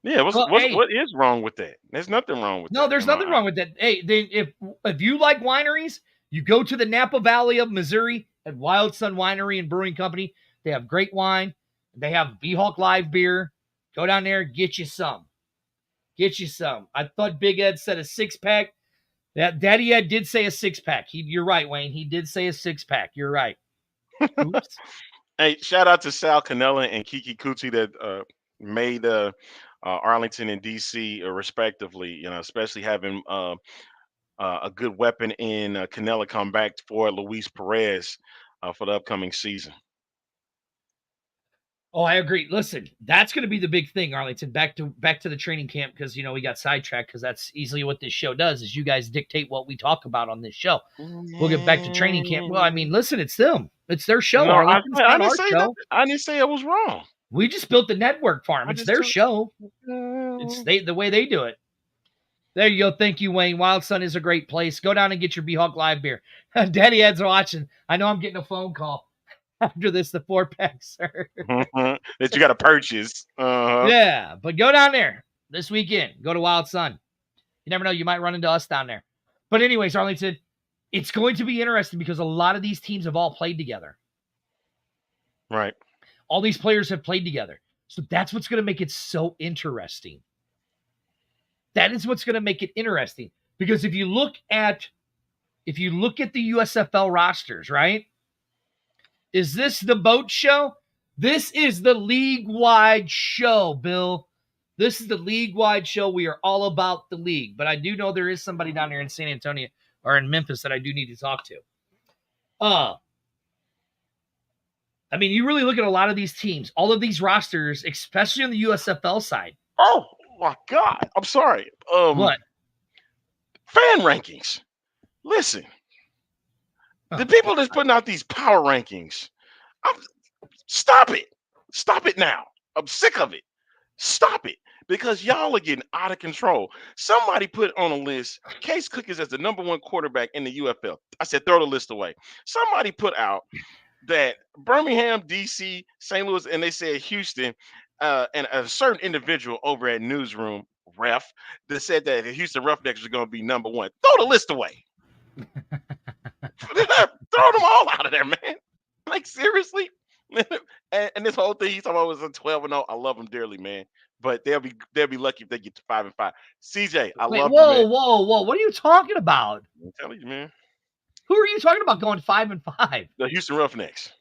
Yeah, what is wrong with that? There's nothing wrong with that. No, there's nothing wrong with that. Hey, if you like wineries, you go to the Napa Valley of Missouri at Wild Sun Winery and Brewing Company. They have great wine. They have B-Hawk Live beer. Go down there, get you some. I thought Big Ed said a 6-pack. That Daddy Ed did say a 6-pack. You're right, Wayne. He did say a 6-pack. You're right. Oops. Hey, shout out to Sal Canella and Kiki Kuti that made Arlington and DC respectively. You know, especially having a good weapon in Canella come back for Luis Perez for the upcoming season. Oh, I agree. Listen, that's going to be the big thing, Arlington. Back to the training camp because we got sidetracked because that's easily what this show does. Is you guys dictate what we talk about on this show. We'll get back to training camp. Well, I mean, listen, it's them. It's their show. No, I didn't say it was wrong. We just built the network farm. It's their show. It's the way they do it. There you go. Thank you, Wayne. Wild Sun is a great place. Go down and get your B-Hawk Live beer. Daddy Ed's watching. I know I'm getting a phone call. After this, the 4-pack, sir. That you got to purchase. Yeah, but go down there this weekend. Go to Wild Sun. You never know. You might run into us down there. But anyways, Arlington, it's going to be interesting because a lot of these teams have all played together. Right. All these players have played together. So that's what's going to make it so interesting. That is what's going to make it interesting. Because if you look at the USFL rosters, right? Is this the boat show? This is the league-wide show, Bill. This is the league-wide show. We are all about the league. But I do know there is somebody down there in San Antonio or in Memphis that I do need to talk to. I mean, you really look at a lot of these teams, all of these rosters, especially on the USFL side. Oh, my God. I'm sorry. What? Fan rankings. Listen. The people that's putting out these power rankings, stop it. Stop it now. I'm sick of it. Stop it. Because y'all are getting out of control. Somebody put on a list, Case Cook is as the #1 quarterback in the UFL. I said, throw the list away. Somebody put out that Birmingham, DC, St. Louis, and they said Houston, and a certain individual over at Newsroom, Ref, that said that Houston Roughnecks was going to be #1. Throw the list away. Throw them all out of there, man. Like, seriously? and this whole thing he's talking about was a 12-0. I love them dearly, man. But they'll be lucky if they get to 5-5. CJ, I love you, man. Whoa. What are you talking about? I'm telling you, man. Who are you talking about going 5-5? The Houston Roughnecks.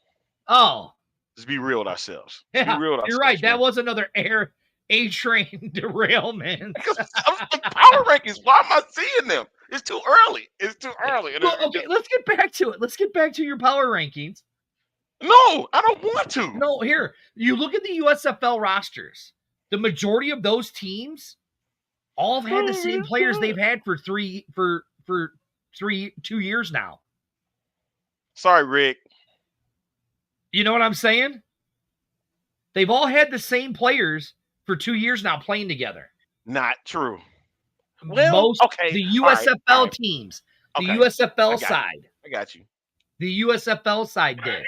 Oh. Let's be real with ourselves. Yeah, you're right. That was another A-train derailment. Power rankings, why am I seeing them? It's too early. Well, okay, let's get back to it. Let's get back to your power rankings. No, I don't want to. No, here, you look at the USFL rosters. The majority of those teams all have had the same players they've had for 2 years now. Sorry, Rick. You know what I'm saying? They've all had the same players for 2 years now playing together. Not true. Well, The USFL teams, the USFL side. I got you. The USFL side did.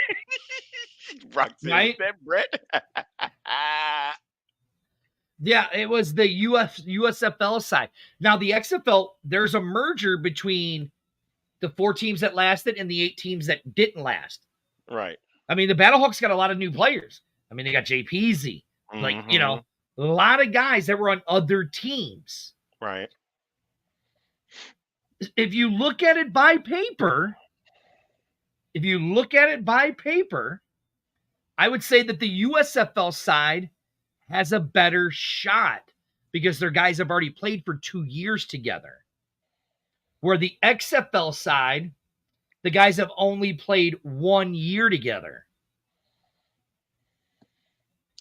Right? That Brett? Yeah, it was the USFL side. Now, the XFL, there's a merger between the 4 teams that lasted and the 8 teams that didn't last. Right. I mean, the Battlehawks got a lot of new players. I mean, they got Jay Peasy. Like, you know, a lot of guys that were on other teams. Right. If you look at it by paper, I would say that the USFL side has a better shot because their guys have already played for 2 years together. Where the XFL side, the guys have only played 1 year together.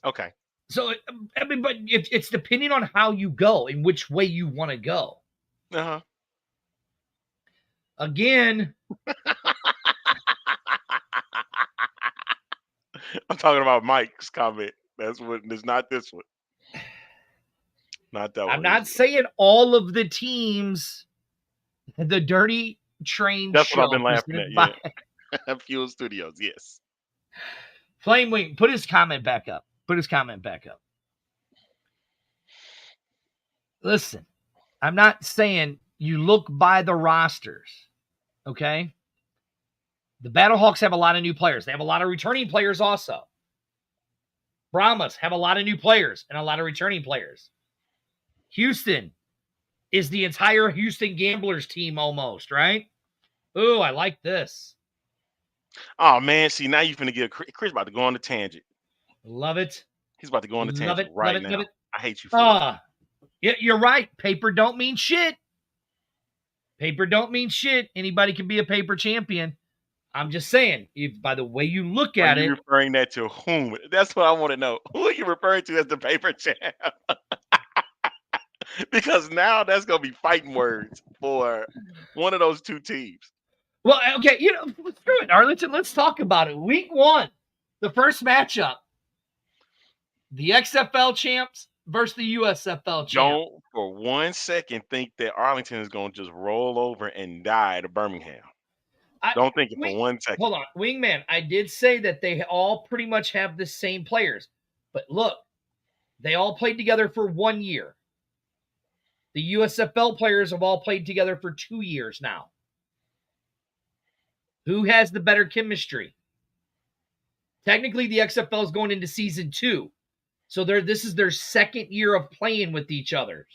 Okay. So, I mean, but it's depending on how you go and which way you want to go. Uh-huh. Again. I'm talking about Mike's comment. It's not this one. Not that one. I'm not saying all of the teams, the Dirty Train That's show. what I've been laughing at, yeah. Fuel Studios, yes. Flame Wing, put his comment back up. Listen, I'm not saying you look by the rosters, okay? The Battlehawks have a lot of new players. They have a lot of returning players also. Brahmas have a lot of new players and a lot of returning players. Houston is the entire Houston Gamblers team almost, right? Ooh, I like this. Oh, man. See, now you're finna get Chris about to go on the tangent. Love it. He's about to go on the tangent right now. I hate you for it. You're right. Paper don't mean shit. Paper don't mean shit. Anybody can be a paper champion. I'm just saying, if by the way you look at it. Are you referring that to whom? That's what I want to know. Who are you referring to as the paper champ? Because now that's going to be fighting words for one of those 2 teams. Well, okay, you know, screw it, Arlington. Let's talk about it. Week 1, the first matchup. The XFL champs versus the USFL champs. Don't for 1 second think that Arlington is going to just roll over and die to Birmingham. Don't think it for 1 second. Hold on. Wingman, I did say that they all pretty much have the same players. But look, they all played together for 1 year. The USFL players have all played together for 2 years now. Who has the better chemistry? Technically, the XFL is going into season 2. So this is their second year of playing with each other.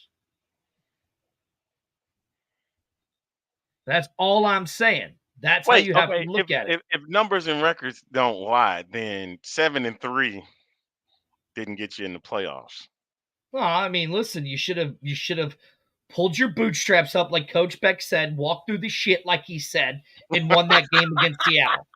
That's all I'm saying. That's how you have to look at it. If numbers and records don't lie, then 7-3 didn't get you in the playoffs. Well, I mean, listen, you should have pulled your bootstraps up like Coach Beck said, walked through the shit like he said, and won that game against Seattle.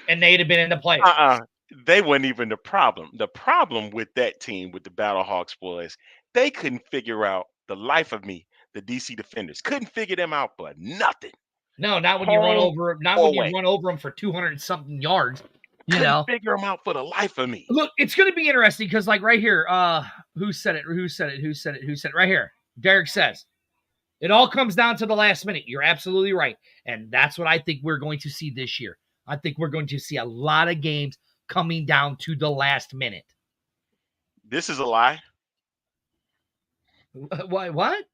And they'd have been in the playoffs. They weren't even the problem. The problem with that team, with the Battlehawks, was they couldn't figure out the life of me. The DC Defenders couldn't figure them out for nothing. No, not when you run over. Not when you run over them for 200-something yards. You know, figure them out for the life of me. Look, it's going to be interesting because, like, right here, who said it? Right here, Derek says it all comes down to the last minute. You're absolutely right, and that's what I think we're going to see this year. I think we're going to see a lot of games coming down to the last minute. This is a lie. What?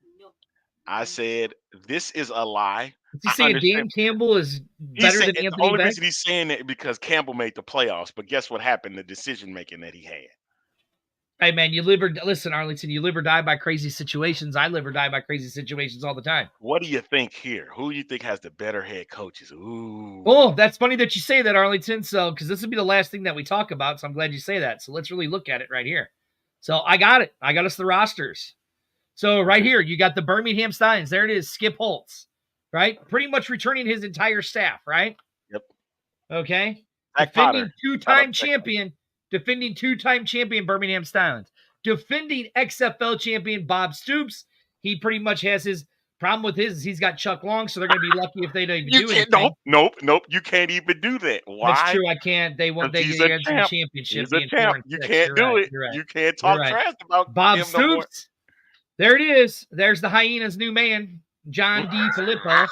I said this is a lie. Is he saying Dan Campbell is better than Anthony Beck? The only reason he's saying it because Campbell made the playoffs, but guess what happened? The decision making that he had. Hey man, listen, Arlington, you live or die by crazy situations. I live or die by crazy situations all the time. What do you think here? Who do you think has the better head coaches? Ooh. Oh, that's funny that you say that, Arlington. So, because this will be the last thing that we talk about, so I'm glad you say that. So let's really look at it right here. So I got it. I got us the rosters. So right here, you got the Birmingham Stallions. There it is, Skip Holtz, right? Pretty much returning his entire staff, right? Yep. Okay. defending two-time champion Birmingham Stallions, defending XFL champion Bob Stoops. He pretty much has his problem with his. He's got Chuck Long, so they're going to be lucky if they don't even do anything. Nope. You can't even do that. Why? That's true. I can't. They get the championship. He's a champ. You can't do it. Right. You can't talk trash about Bob him Stoops. no more. There it is. There's the Hyena's new man, John D. Filippo.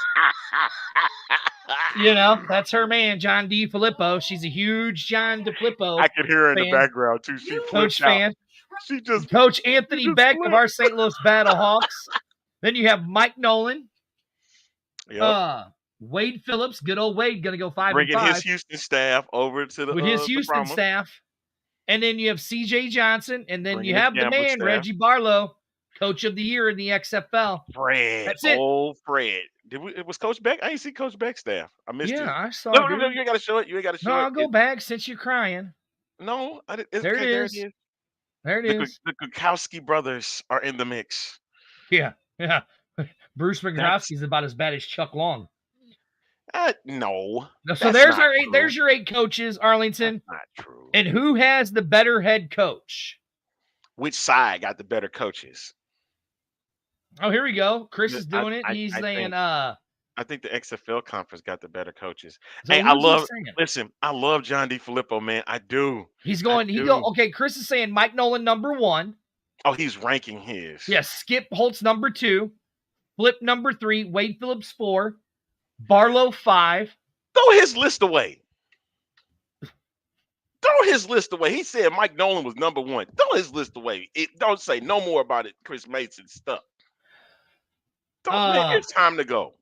That's her man, John D. Filippo. She's a huge John D. Filippo. I can hear her in the background too. She Coach fan. She just Coach Anthony Beck of our St. Louis Battlehawks. Then you have Mike Nolan. Yep. Wade Phillips, good old Wade, gonna go 5-5. Bringing his Houston staff over to the with his Houston staff. And then you have C.J. Johnson, and then you have the man, Reggie Barlow, Coach of the Year in the XFL. Fred. That's it. Old Fred. It was Coach Beck? I didn't see Coach Beck's staff. I missed it. Yeah, I saw No, it. you ain't got to show it. You ain't got to show it. No, I'll go back since you're crying. No, there it is. There it is. The Kukowski brothers are in the mix. Yeah. Bruce McGrowski's about as bad as Chuck Long. No. So there's your 8 coaches, Arlington. That's not true. And who has the better head coach? Which side got the better coaches? Oh, here we go. Chris is doing it. He's saying I think the XFL conference got the better coaches. So hey, I love John D. Filippo, man. I do. Okay, Chris is saying Mike Nolan number 1. Oh, he's ranking his. Yes, Skip Holtz number 2, Flip number 3, Wade Phillips 4, Barlow 5. Throw his list away. He said Mike Nolan was number 1. Throw his list away. Don't say no more about it, Chris Mason stuff. Man, it's time to go.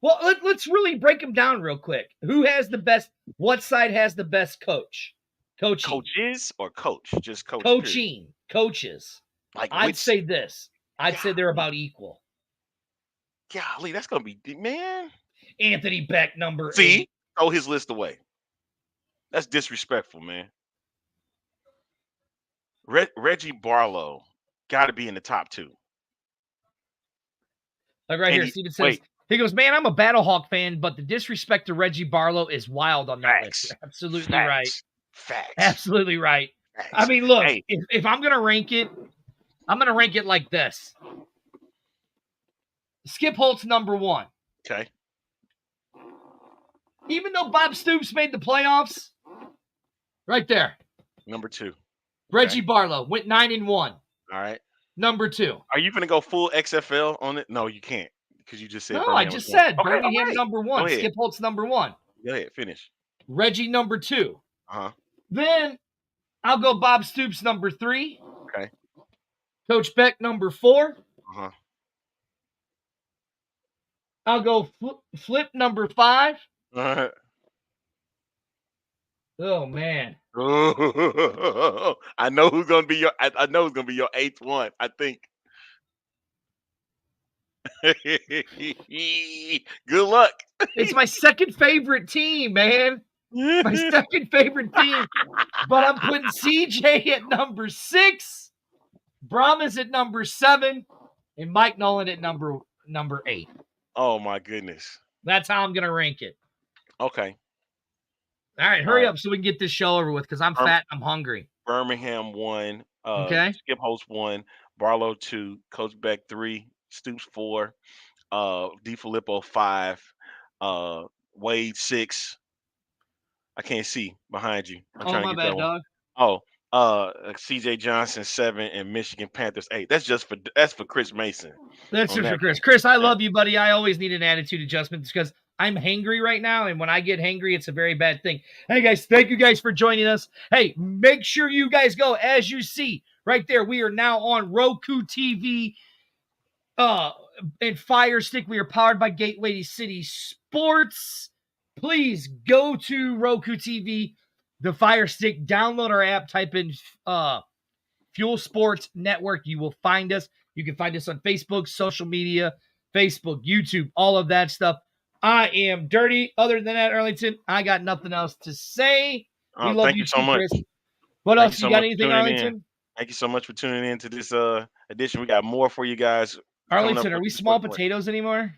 Well, let's really break them down real quick. Who has the best? What side has the best coach? Coaches or coach? Just coach. Coaching. Coaches. I'd say this. I'd say they're about equal. Golly, that's gonna be man. Anthony Beck number 8. Throw his list away. That's disrespectful, man. Reggie Barlow got to be in the top 2. Like right here, Steven says. He goes, man, I'm a Battlehawk fan, but the disrespect to Reggie Barlow is wild on that list. You're absolutely right. Facts. Absolutely right. Facts. I mean, look, if I'm going to rank it, I'm going to rank it like this. Skip Holtz, number 1. Okay. Even though Bob Stoops made the playoffs, right there. Number 2. Reggie Barlow went 9-1. All right. Number 2. Are you going to go full XFL on it? No, you can't. Because you just said no, I just said Birmingham number 1. Skip Holtz number 1. Go ahead, finish. Reggie number 2. Uh-huh. Then I'll go Bob Stoops number 3. Okay. Coach Beck number 4. Uh-huh. I'll go Flip number 5. All right. Oh man. I know who's gonna be your 8th one, I think. Good luck. It's my second favorite team, man. My second favorite team. But I'm putting CJ at number 6, Brahmas at number 7, and Mike Nolan at number 8. Oh my goodness. That's how I'm gonna rank it. Okay. All right, hurry up so we can get this show over with because I'm fat and I'm hungry. Birmingham 1. Okay. Skip Holtz 1. Barlow 2. Coach Beck 3. Stoops 4. D. Filippo 5. Wade 6. I can't see behind you. I'm trying to my get bad, that dog. C.J. Johnson 7 and Michigan Panthers 8. That's for Chris Mason. That's just for Chris. Chris, I love you, buddy. I always need an attitude adjustment because I'm hangry right now, and when I get hangry, it's a very bad thing. Hey, guys, thank you guys for joining us. Hey, make sure you guys go. As you see right there, we are now on Roku TV and Fire Stick. We are powered by Gateway City Sports. Please go to Roku TV, the Fire Stick, download our app, type in Fuel Sports Network. You will find us. You can find us on Facebook, social media, Facebook, YouTube, all of that stuff. I am dirty. Other than that, Arlington, I got nothing else to say. We love thank you so much. Chris. What else? You got anything, Arlington? Thank you so much for tuning in to this edition. We got more for you guys. Arlington, are we small potatoes anymore?